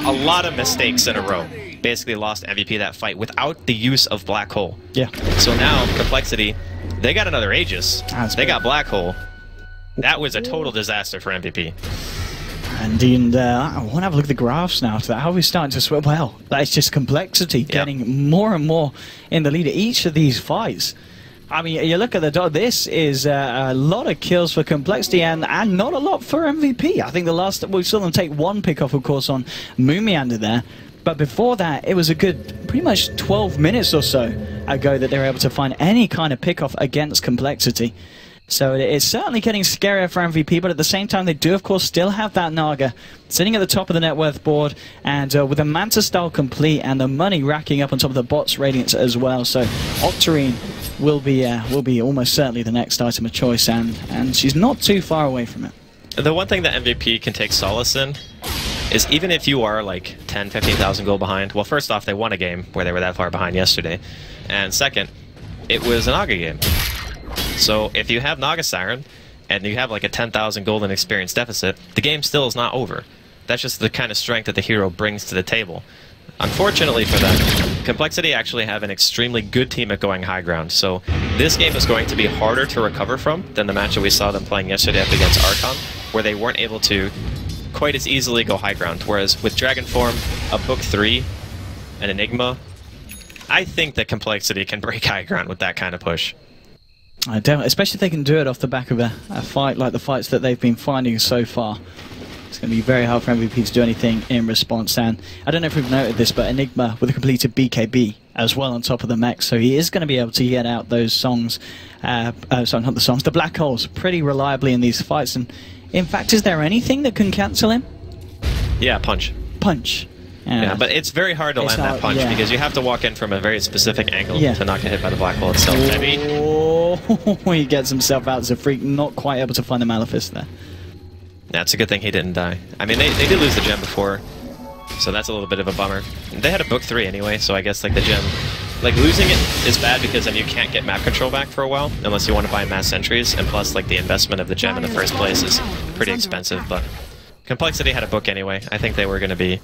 a lot of mistakes in a row basically lost MVP that fight without the use of Black Hole. Yeah. So now, Complexity, they got another Aegis. They got Black Hole. That was a total disaster for MVP. And I want to have a look at the graphs now. How are we starting to swim? Well, that's just Complexity getting more and more in the lead at each of these fights. I mean, you look at the dot, this is a lot of kills for Complexity and not a lot for MVP. I think the last, we saw them take one pick off, of course, on Moomiander there. But before that, it was a good, pretty much 12 minutes or so ago that they were able to find any kind of pick off against Complexity. So it's certainly getting scarier for MVP, but at the same time, they do, of course, still have that Naga sitting at the top of the net worth board, and with a Manta style complete and the money racking up on top of the bot's Radiance as well. So Octarine will be almost certainly the next item of choice, and she's not too far away from it. The one thing that MVP can take solace in is even if you are like 10, 15,000 gold behind, well, first off, they won a game where they were that far behind yesterday, and second, it was a Naga game. So if you have Naga Siren and you have like a 10,000 golden experience deficit, the game still is not over. That's just the kind of strength that the hero brings to the table. Unfortunately for them, Complexity actually have an extremely good team at going high ground, so this game is going to be harder to recover from than the match that we saw them playing yesterday up against Archon, where they weren't able to quite as easily go high ground, whereas with Dragon Form, a Book 3, an Enigma, I think that Complexity can break high ground with that kind of push. Definitely, especially if they can do it off the back of a fight like the fights that they've been finding so far. It's going to be very hard for MVP to do anything in response, and I don't know if we've noted this, but Enigma with a completed BKB as well on top of the mech, so he is going to be able to get out those songs, sorry, not the songs, the black holes pretty reliably in these fights. And in fact, is there anything that can cancel him? Yeah, punch. Punch. Yeah, but it's very hard to land that punch because you have to walk in from a very specific angle to not get hit by the black hole itself. Oh, he gets himself out as a freak, not quite able to find the Malefice there. Yeah, it's a good thing he didn't die. I mean, they did lose the gem before, So that's a little bit of a bummer. They had a book 3 anyway, so I guess like the gem, like losing it is bad because then you can't get map control back for a while unless you want to buy mass sentries, and plus like the investment of the gem in the first place is pretty expensive. But Complexity had a book anyway. I think they were going to be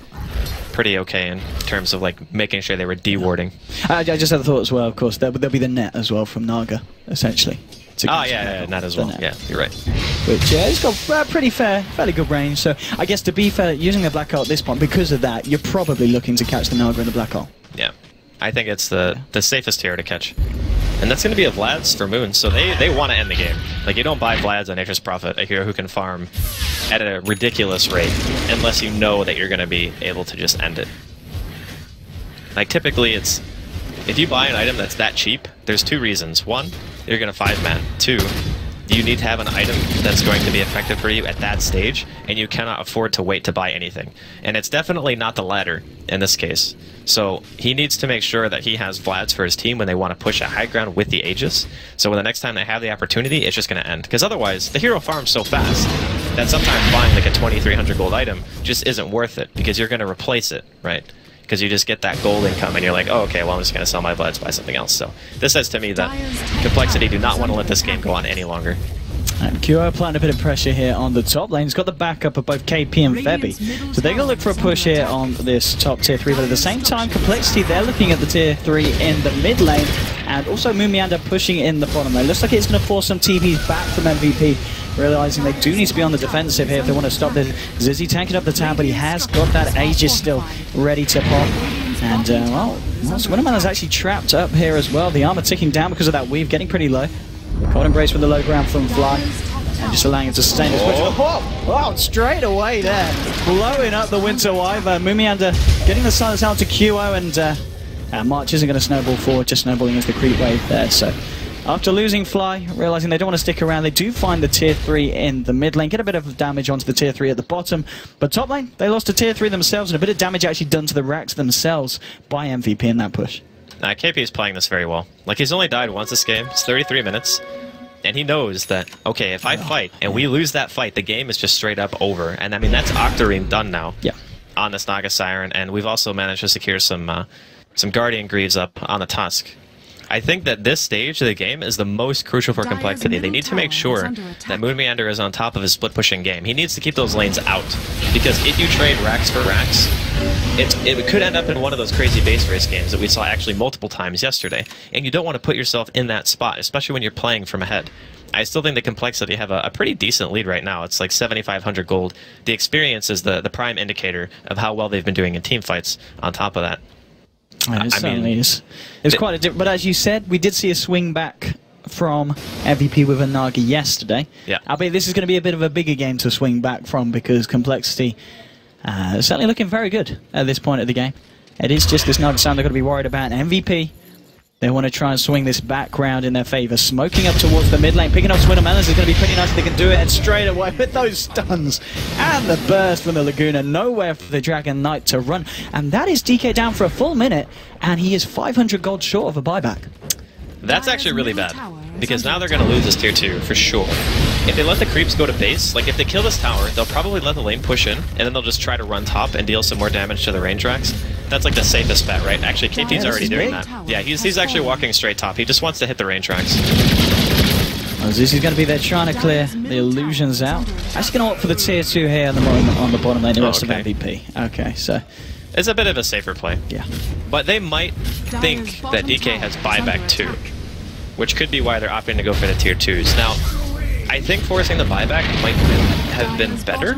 pretty okay in terms of like making sure they were de-warding. I just had a thought as well, of course, there'll be the net as well from Naga, essentially. Oh yeah, net as well. Yeah, you're right. Which it's got pretty fairly good range. So I guess to be fair, using the Black Hole at this point, because of that, you're probably looking to catch the Naga in the Black Hole. Yeah, I think it's the safest hero to catch. And that's going to be a Vlad's for Moon, so they want to end the game. Like, you don't buy Vlad's on Nature's Prophet, a hero who can farm at a ridiculous rate, unless you know that you're going to be able to just end it. Like, typically it's, if you buy an item that's that cheap, there's 2 reasons. 1, you're going to 5-man. 2, you need to have an item that's going to be effective for you at that stage, and you cannot afford to wait to buy anything. And it's definitely not the latter in this case. So he needs to make sure that he has Vlad's for his team when they want to push a high ground with the Aegis. So when the next time they have the opportunity, it's just going to end. Because otherwise, the hero farms so fast that sometimes buying like a 2,300 gold item just isn't worth it, because you're going to replace it, right? Because you just get that gold income and you're like, oh, okay, well, I'm just going to sell my Vlad's, buy something else. So this says to me that Complexity do not want to let this game go on any longer. And coL applying a bit of pressure here on the top lane. He's got the backup of both KP and Febby. So they're going to look for a push here on this top tier 3. But at the same time, Complexity, they're looking at the tier 3 in the mid lane. And also Mumianda pushing in the bottom lane. Looks like it's going to force some TPs back from MVP. Realizing they do need to be on the defensive here if they want to stop this. Zizzy tanking up the tower, but he has got that Aegis still ready to pop. And, well, Swinnerman is actually trapped up here as well. The armor ticking down because of that weave, getting pretty low. Cold Embrace with the low ground from Fly. And just allowing him to sustain this push. Oh, straight away there. Blowing up the Winter Wyvern. Mumianda getting the silence out to coL, and March isn't going to snowball forward, just snowballing into the creep wave there. So after losing Fly, realizing they don't want to stick around, they do find the tier 3 in the mid lane, get a bit of damage onto the tier 3 at the bottom. But top lane, they lost to tier 3 themselves, and a bit of damage actually done to the racks themselves by MVP in that push. KP is playing this very well. Like, he's only died once this game. It's 33 minutes. And he knows that, okay, if I fight and we lose that fight, the game is just straight up over. And I mean, that's Octarine done now on this Naga Siren. And we've also managed to secure some Guardian Greaves up on the Tusk. I think that this stage of the game is the most crucial for Complexity. They need to make sure that Moonmeander is on top of his split-pushing game. He needs to keep those lanes out, because if you trade racks for racks, it could end up in one of those crazy base race games that we saw actually multiple times yesterday, and you don't want to put yourself in that spot, especially when you're playing from ahead. I still think the Complexity have a pretty decent lead right now. It's like 7,500 gold. The experience is the prime indicator of how well they've been doing in team fights on top of that. It certainly is. It's quite a different, but as you said, we did see a swing back from MVP with a Naga yesterday. Yeah. Albeit this is going to be a bit of a bigger game to swing back from, because Complexity is certainly looking very good at this point of the game. It is just this Naga sound they're going to be worried about. And MVP, they want to try and swing this back round in their favour. Smoking up towards the mid lane, picking up Swinner Melons is going to be pretty nice if they can do it. And straight away with those stuns and the burst from the Laguna, nowhere for the Dragon Knight to run. And that is DK down for a full minute, and he is 500 gold short of a buyback. That's actually really bad, because now they're going to lose this tier 2 for sure. If they let the creeps go to base, like if they kill this tower, they'll probably let the lane push in, and then they'll just try to run top and deal some more damage to the range racks. That's like the safest bet, right? Actually, KP's already doing that. Yeah, he's actually walking straight top. He just wants to hit the range racks. Well, Zizzy's going to be there trying to clear the illusions out. Actually going to opt for the tier 2 here on the bottom lane, the rest of MVP. Okay, so it's a bit of a safer play. Yeah. But they might think that DK has buyback too, which could be why they're opting to go for the tier 2s. Now, I think forcing the buyback might have been better,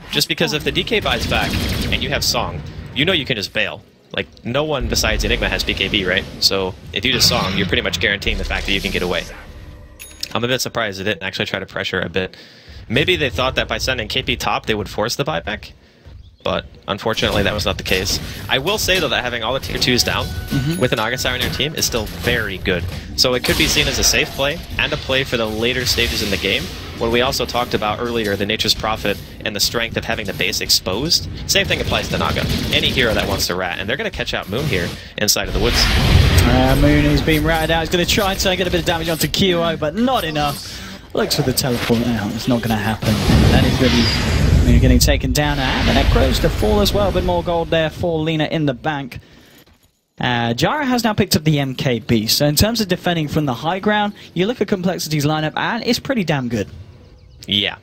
just because if the DK buys back and you have Song, you know you can just bail. Like, no one besides Enigma has BKB, right? So if you just Song, you're pretty much guaranteeing the fact that you can get away. I'm a bit surprised they didn't actually try to pressure a bit. Maybe they thought that by sending KP top, they would force the buyback, but unfortunately that was not the case. I will say, though, that having all the tier 2s down with an Naga Siren in your team is still very good. So it could be seen as a safe play and a play for the later stages in the game, when we also talked about earlier the Nature's Prophet and the strength of having the base exposed. Same thing applies to Naga. Any hero that wants to rat, and they're going to catch out Moon here inside of the woods. Moon is being ratted out. He's going to try and get a bit of damage onto coL, but not enough. Looks for the teleport now. It's not going to happen. That is going to be They're getting taken down, and the Necros to fall as well. A bit more gold there for Lina in the bank. Jara has now picked up the MKB, so in terms of defending from the high ground, you look at Complexity's lineup, and it's pretty damn good. Yeah.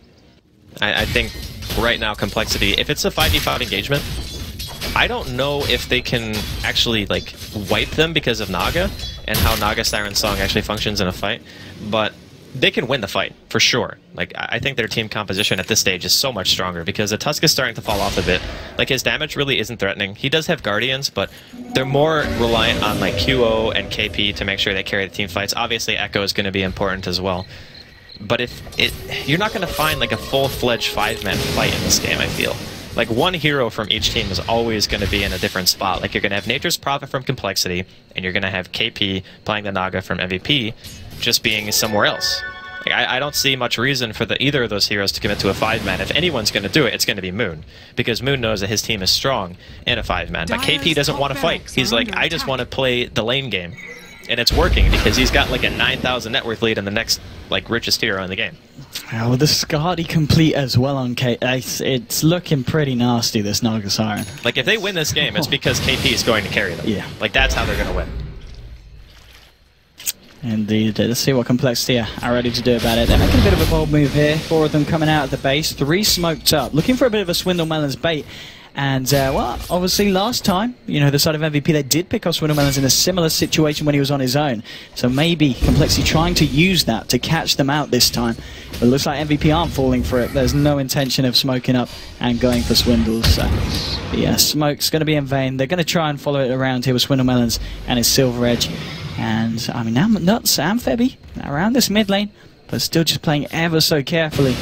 I think right now Complexity, if it's a 5v5 engagement, I don't know if they can actually like wipe them because of Naga and how Naga Siren's song actually functions in a fight, but they can win the fight for sure. Like, I think their team composition at this stage is so much stronger because the Tusk is starting to fall off a bit. Like, his damage really isn't threatening. He does have Guardians, but they're more reliant on like coL and KP to make sure they carry the team fights. Obviously Echo is going to be important as well. But you're not going to find like a full-fledged 5-man fight in this game, I feel. Like, one hero from each team is always going to be in a different spot. Like, you're going to have Nature's Prophet from Complexity, and you're going to have KP playing the Naga from MVP, just being somewhere else. Like, I don't see much reason for either of those heroes to commit to a 5-man. If anyone's going to do it, it's going to be Moon. Because Moon knows that his team is strong in a 5-man. But KP doesn't want to fight. He's like, I just want to play the lane game. And it's working because he's got like a 9,000 net worth lead in the next like richest hero in the game. Oh, the Skadi complete as well on K. It's looking pretty nasty, this Naga Siren. Like, if they win this game, it's because KP is going to carry them. Yeah. Like, that's how they're going to win. Indeed. Let's see what Complexity are ready to do about it. They're making a bit of a bold move here. 4 of them coming out of the base. 3 smoked up. Looking for a bit of a Swindle Melons bait. And, well, obviously last time, you know, the side of MVP, they did pick up Swindle Melons in a similar situation when he was on his own. So maybe Complexity trying to use that to catch them out this time. But it looks like MVP aren't falling for it. There's no intention of smoking up and going for Swindles. So, yeah, smoke's going to be in vain. They're going to try and follow it around here with Swindle Melons and his Silver Edge. And, I mean, now Nuts and Febby around this mid lane, but still just playing ever so carefully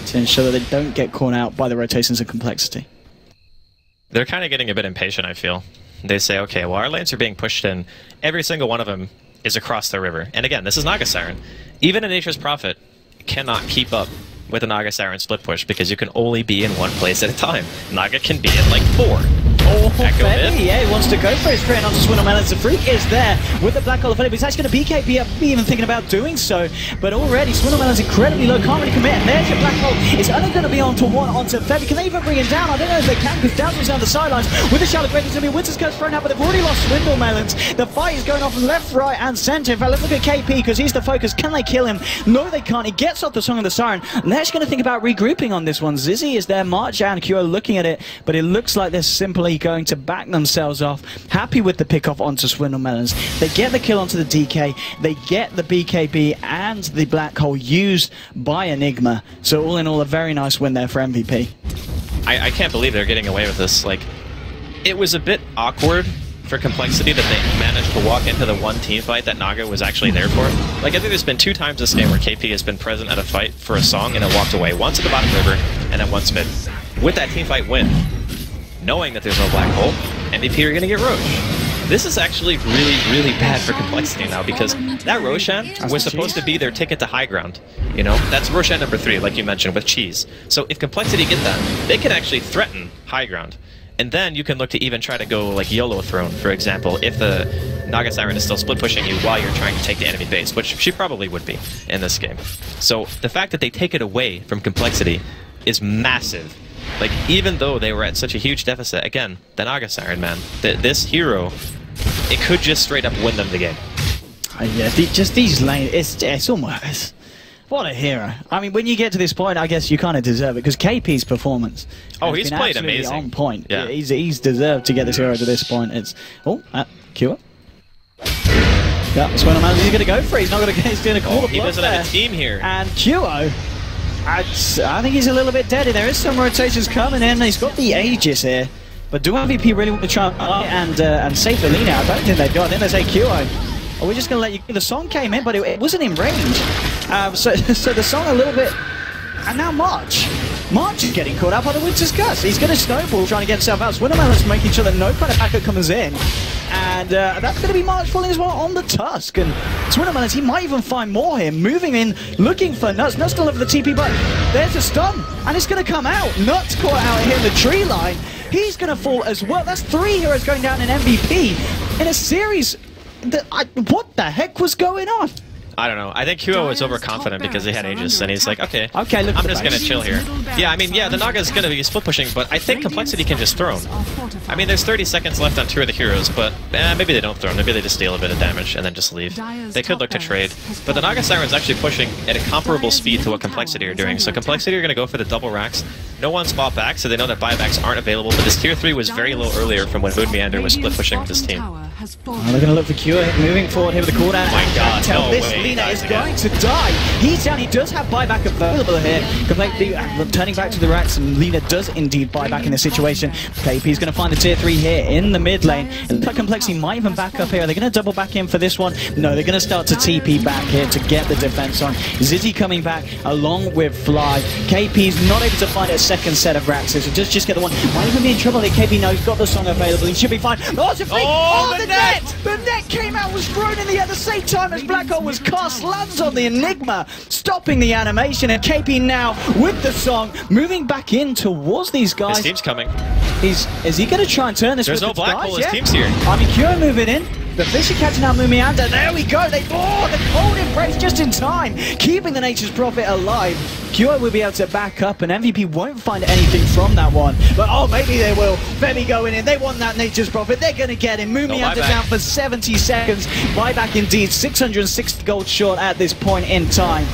to ensure that they don't get caught out by the rotations of Complexity. They're kind of getting a bit impatient, I feel. They say, okay, well, our lanes are being pushed in. Every single one of them is across the river. And again, this is Naga Siren. Even a Nature's Prophet cannot keep up with a Naga Siren split push because you can only be in one place at a time. Naga can be in like 4. Oh, Febby, yeah, he wants to go for his straight onto Swindle Melons. The freak is there with the Black Hole of Febby. He's actually going to BKB up, even thinking about doing so. But already, Swindle Melons incredibly low, can't really commit. And there's your Black Hole. It's only going to be onto Febby. Can they even bring him down? I don't know if they can, because Dazzle's down the sidelines. With the Shallow Great, it's going to be Winter's Curse thrown out, but they've already lost Swindle Melons. The fight is going off from left, right, and centre. If I look at KP, because he's the focus, can they kill him? No, they can't. He gets off the Song of the Siren. And they're just going to think about regrouping on this one. Zizzy is there, March and coL looking at it, but it looks like they're simply going to back themselves off. Happy with the pick off onto Swindle Melons. They get the kill onto the DK, they get the BKB and the Black Hole used by Enigma. So all in all, a very nice win there for MVP. I can't believe they're getting away with this. Like, it was a bit awkward for Complexity that they managed to walk into the one team fight that Naga was actually there for. Like, I think there's been 2 times this game where KP has been present at a fight for a song and then walked away. Once at the bottom river and then once mid. With that team fight win, knowing that there's no Black Hole, MVP are going to get Roche. This is actually really, really bad for Complexity now because that Roshan was supposed to be their ticket to high ground. You know, that's Roshan number 3, like you mentioned, with Cheese. So if Complexity get that, they can actually threaten high ground. And then you can look to even try to go like YOLO Throne, for example, if the Naga Siren is still split pushing you while you're trying to take the enemy base, which she probably would be in this game. So the fact that they take it away from Complexity is massive. Like, even though they were at such a huge deficit, again, the Naga Siren, man, this hero, it could just straight up win them the game. Yeah, just these lanes, it's almost... What a hero. I mean, when you get to this point, I guess you kind of deserve it, because KP's performance he's played amazing. On point. Yeah. He's deserved to get this hero to this point. It's... Oh, coL. Yeah, that's what he's going to go for. He's not going to get... He's going to call the block. He doesn't have a team here. And coL... I think he's a little bit dead. There is some rotations coming in. He's got the Aegis here. But do MVP really want to try and save the lead out? I don't think they do. I think they say coL. We're just going to let you... The song came in, but it wasn't in range. So the song a little bit... And now March. March is getting caught out by the Winter's Curse. He's going to snowball trying to get himself out. Swindle Melons making sure that no kind of backup comes in. And that's going to be March falling as well on the Tusk. And Swindle Melons, he might even find more here. Moving in, looking for Nuts. Nuts still over the TP, but there's a stun. And it's going to come out. Nuts caught out here in the tree line. He's going to fall as well. That's 3 heroes going down in MVP in a series. What the heck was going on? I don't know. I think coL was overconfident because he had Aegis, and he's like, okay, I'm look just going to chill here. Yeah, I mean, yeah, the Naga's going to be split pushing, but I think Complexity can just throw him. I mean, there's 30 seconds left on 2 of the heroes, but maybe they don't throw him. Maybe they just deal a bit of damage and then just leave. They could look to trade. But the Naga Siren's actually pushing at a comparable speed to what Complexity are doing. So Complexity are going to go for the double racks. No one's bought back, so they know that buybacks aren't available, but this tier 3 was very low earlier from when Moon Meander was split pushing with this team. Oh, they're going to look for Cure moving forward here with the cooldown. Oh my god, no this way. Lina is going to die. He's down, he does have buyback available here. Completely turning back to the racks, and Lina does indeed buy back in this situation. KP's going to find the tier 3 here in the mid lane. It looks like Complexity might even back up here. Are they going to double back in for this one? No, they're going to start to TP back here to get the defense on. Zizzy coming back along with Fly. KP's not able to find a second set of racks, so just get the one. Might even be in trouble here. KP knows he's got the song available. He should be fine. Oh, it's a fake! Oh, the net! The net came out, was thrown in the air at the same time as Black Hole was cast, lands on the Enigma, stopping the animation, and KP now with the song, moving back in towards these guys. His team's coming. Is he going to try and turn this? There's no Black Hole, his team's here. I mean, Kyo moving in. The Fisher catching out Mumianda. There we go. The cold embrace just in time, keeping the Nature's Prophet alive. Kyo will be able to back up, and MVP won't find anything from that one. But oh, maybe they will. Femi going in. They want that Nature's Prophet. They're going to get him. Mumianda down for 70 seconds. Buyback indeed. 660 gold short at this point in time.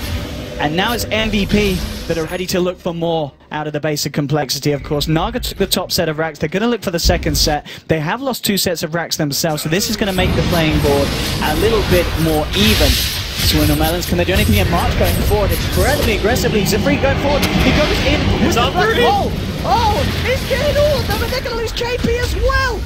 And now it's MVP that are ready to look for more out of the basic Complexity, of course. Naga took the top set of racks. They're going to look for the second set. They have lost 2 sets of racks themselves, so this is going to make the playing board a little bit more even. Swindle Melons, can they do anything in March going forward? Incredibly aggressively. Zafri going forward. He goes in with the black hole. Oh, he's getting all of them, and they're going to lose KP as well.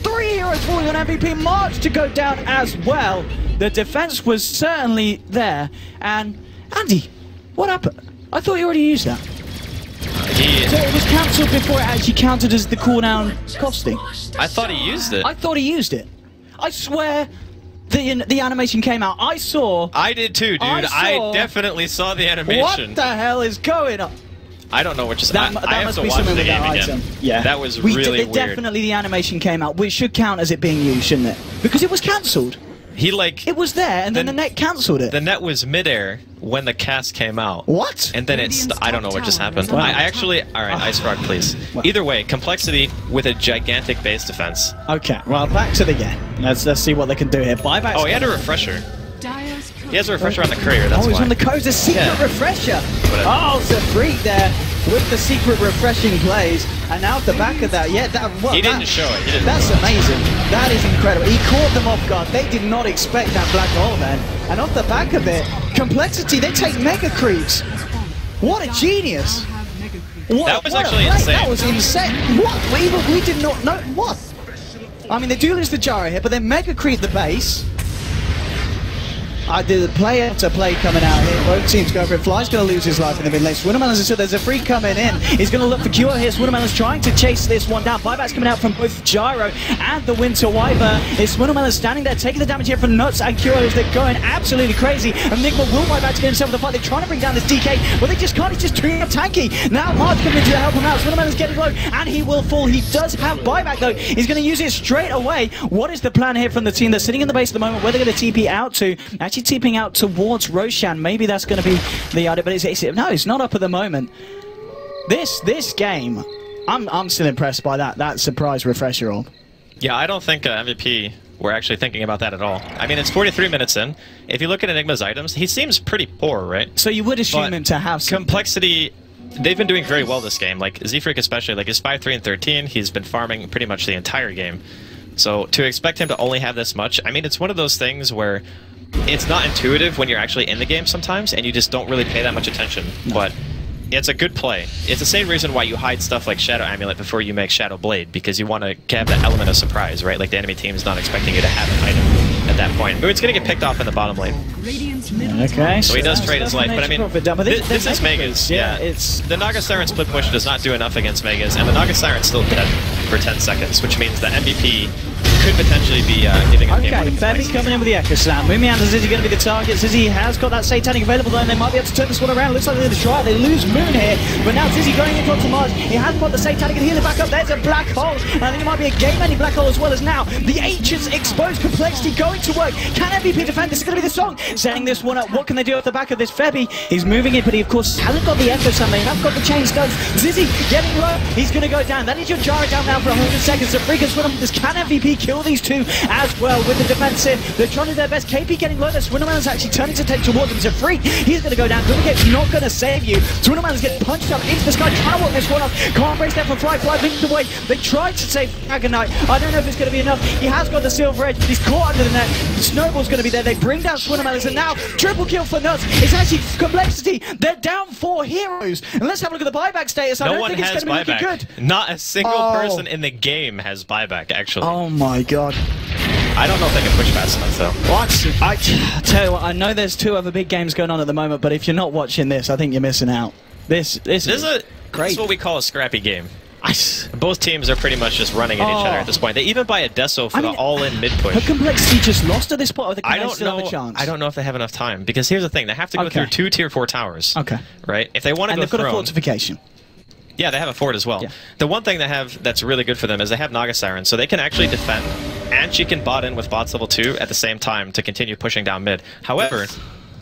3 heroes falling on MVP. March to go down as well. The defense was certainly there. And Andy, what happened? I thought you already used that. So it was cancelled before it actually counted as the cooldown costing. I thought he used it. I thought he used it. I swear the animation came out. I saw... I did too, dude. I definitely saw the animation. What the hell is going on? I don't know what just... That must be something with that item. Yeah. That was really weird. Definitely the animation came out, which should count as it being used, shouldn't it? Because it was cancelled. It was there, and then the net cancelled it. The net was midair when the cast came out. What? And then I don't know what just happened. I actually... Alright, Ice Frog, please. Either way, Complexity with a gigantic base defense. Okay, well, back to the game. Let's see what they can do here. Buyback. Oh, he had a refresher. He has a refresher on the courier, that's why. Oh, he's on the coast, a secret refresher. Oh, Zafreak there with the secret refreshing plays. And now at the back of that, he didn't show it. That's amazing. That is incredible. He caught them off guard. They did not expect that black hole then. And off the back of it, Complexity, they take mega creeps. What a genius. That was actually insane. That was insane. What? We did not know. What? I mean, they do lose the gyro here, but they mega creep the base. I did the player to play coming out here. Both teams go for it. Fly's going to lose his life in the mid lane. Swindlemelons, so there's a free coming in. He's going to look for Cure here. Swindlemelons trying to chase this one down. Buyback's coming out from both Gyro and the Winter Wyvern. Is Swindlemelons standing there, taking the damage here from Nuts and Cure as they're going absolutely crazy. Enigma will buy back to get himself in the fight. They're trying to bring down this DK, but they just can't. He's just too tanky. Now March coming in to help him out. Swindlemelons getting low, and he will fall. He does have buyback though. He's going to use it straight away. What is the plan here from the team? They're sitting in the base at the moment. Where they're going to TP out to? Actually TPing out towards Roshan. Maybe that's going to be the idea, but it's not up at the moment. This game, I'm still impressed by that surprise refresher orb. Yeah, I don't think MVP were actually thinking about that at all. I mean, it's 43 minutes in. If you look at Enigma's items, he seems pretty poor, right? So you would assume him to have some Complexity. They've been doing very well this game. Like Z-Freak especially, like his 5-3 and 13, he's been farming pretty much the entire game. So to expect him to only have this much, I mean, it's one of those things where it's not intuitive when you're actually in the game sometimes, and you just don't really pay that much attention. No. But it's a good play. It's the same reason why you hide stuff like Shadow Amulet before you make Shadow Blade, because you want to have that element of surprise, right? Like the enemy team is not expecting you to have an item at that point. But it's going to get picked off in the bottom lane. Okay. So he does trade his life, but I mean, this is Megas. Yeah, it's the Naga Siren split push does not do enough against Megas, and the Naga Siren's still dead for 10 seconds, which means that MVP could potentially be giving a game Okay, winning Febby points. coming in with the Echo Slam. Moving out to Zizzy going to be the target. Zizzy has got that Satanic available though, and they might be able to turn this one around. Looks like they're going to try. They lose Moon here, but now Zizzy going in onto Mars. He has got the Satanic and healing back up. There's a black hole, and I think it might be a game-ending black hole as well as now. The H is exposed. Complexity going to work. Can MVP defend? This is going to be the song. Setting this one up. What can they do off the back of this Febby? He's moving it, but he of course hasn't got the Echo Slam. They have got the Chain Stones. Zizzy getting low. He's going to go down. That is your Gyro down now for 100 seconds. The freaking Swindleman. Can MVP kill these two as well with the defense here? They're trying to do their best. KP getting low. The Swindleman's actually turning to take towards him. Freak, he's going to go down. Grimgate's not going to save you. Swindleman's getting punched up into the sky. Trying to walk this one off. Can't brace there for Fly. Fly linked away. They tried to save Agonite. I don't know if it's going to be enough. He has got the silver edge, but he's caught under the net. Snowball's going to be there. They bring down Swindleman, and now triple kill for Nuts. It's actually Complexity. They're down 4 heroes. And let's have a look at the buyback status. I don't think it's going to be looking good. Not a single person in the game has buyback, actually. Oh my god. I don't know if they can push fast enough, though. What? I tell you what, I know there's 2 other big games going on at the moment, but if you're not watching this, I think you're missing out. This is great. This is what we call a scrappy game. Both teams are pretty much just running at each other at this point. They even buy a Deso for the all-in mid-push. Her Complexity just lost at this point, or the I don't still have a chance? I don't know if they have enough time, because here's the thing. They have to go through 2 tier 4 towers. Okay. Right? If they want to go they've got throne, a fortification. Yeah, they have a fort as well. Yeah. The one thing they have that's really good for them is they have Naga Siren, so they can actually defend, and she can bot in with bots level 2 at the same time to continue pushing down mid. However,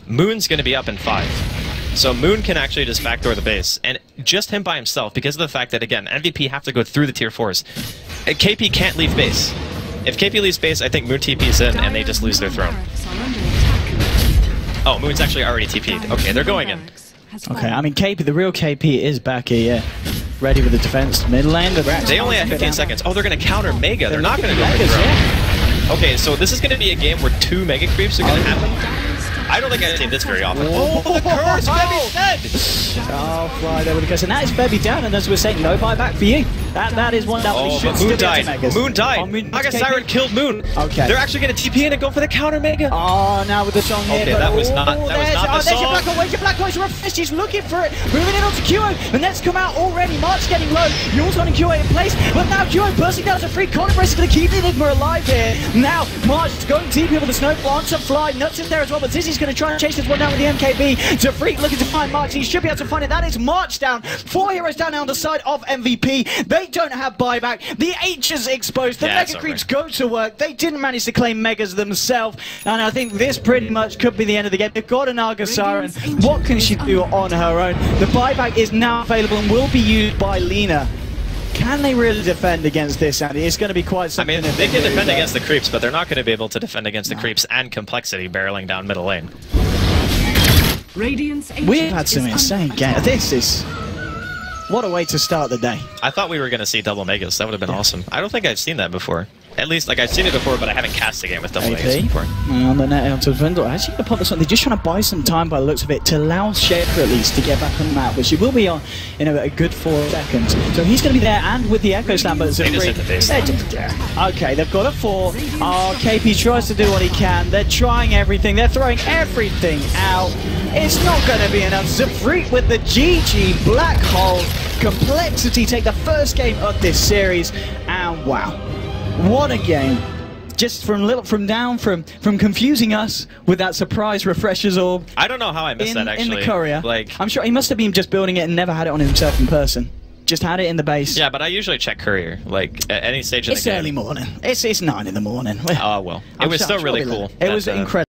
Moon's going to be up in 5. So Moon can actually just backdoor the base, and just him by himself, because of the fact that, again, MVP have to go through the tier 4s. KP can't leave base. If KP leaves base, I think Moon TP's in, and they just lose their throne. Oh, Moon's actually already TP'd. Okay, they're going in. Okay, I mean, KP, the real KP is back here, yeah. Ready with the defense. Mid lane, they only have 15 seconds. Oh, they're going to counter Mega. They're not going to go for throne. Yeah. Okay, so this is going to be a game where 2 Mega creeps are going to happen. I don't think I've seen this very often. Oh, the curse! Febby's dead! Oh, Fly there with the curse. And that is Febby down, and as we're saying, no buyback for you. That is one that we should Moon died. Moon died. Naga Siren killed Moon. Okay. They're actually going to TP in and go for the counter Mega. Oh, now with the song here. Okay, that was not the song. There's your Black Hole. Where's your Black Hole? He's refreshed. He's looking for it. Moving in onto QO. The net's come out already. March getting low. Yule's on QO in place. But now QO bursting down to free. Contemplace is going to keep the Enigma alive here. Now, March is going TP with the Snowball onto Fly. Nuts in there as well. But Zizzy's going to try and chase this one down with the MKB. To Freak looking to find March. He should be able to find it. That is March down. 4 heroes down now on the side of MVP. They don't have buyback. The H is exposed. The Mega Creeps go to work. They didn't manage to claim Megas themselves. And I think this pretty much could be the end of the game. They've got a Naga Siren. What can she do on her own? The buyback is now available and will be used by Lina. Can they really defend against this, Andy? It's going to be quite something. I mean, they can defend against the creeps, but they're not going to be able to defend against the creeps and Complexity barreling down middle lane. We've had some insane games. This is... What a way to start the day. I thought we were going to see double Megas. That would have been awesome. I don't think I've seen that before. At least, like, I've seen it before, but I haven't cast a game with double Megas before. On the net onto Vendor. Actually, going to pop this on. They're just trying to buy some time by the looks of it to allow Shaker at least to get back on the map, which he will be on in a good 4 seconds. So he's going to be there and with the Echo Slam, but it's a free. Okay, they've got a 4. Oh, KP tries to do what he can. They're trying everything. They're throwing everything out. It's not going to be enough. Zafreak with the GG Black Hole. Complexity take the first game of this series, and wow, what a game! Just from confusing us with that surprise refreshers orb. I don't know how I missed that actually. In the courier, like I'm sure he must have been just building it and never had it on himself in person. Just had it in the base. Yeah, but I usually check courier like at any stage of the game. It's early morning. It's 9 in the morning. Oh well, it was still really cool. It was incredible.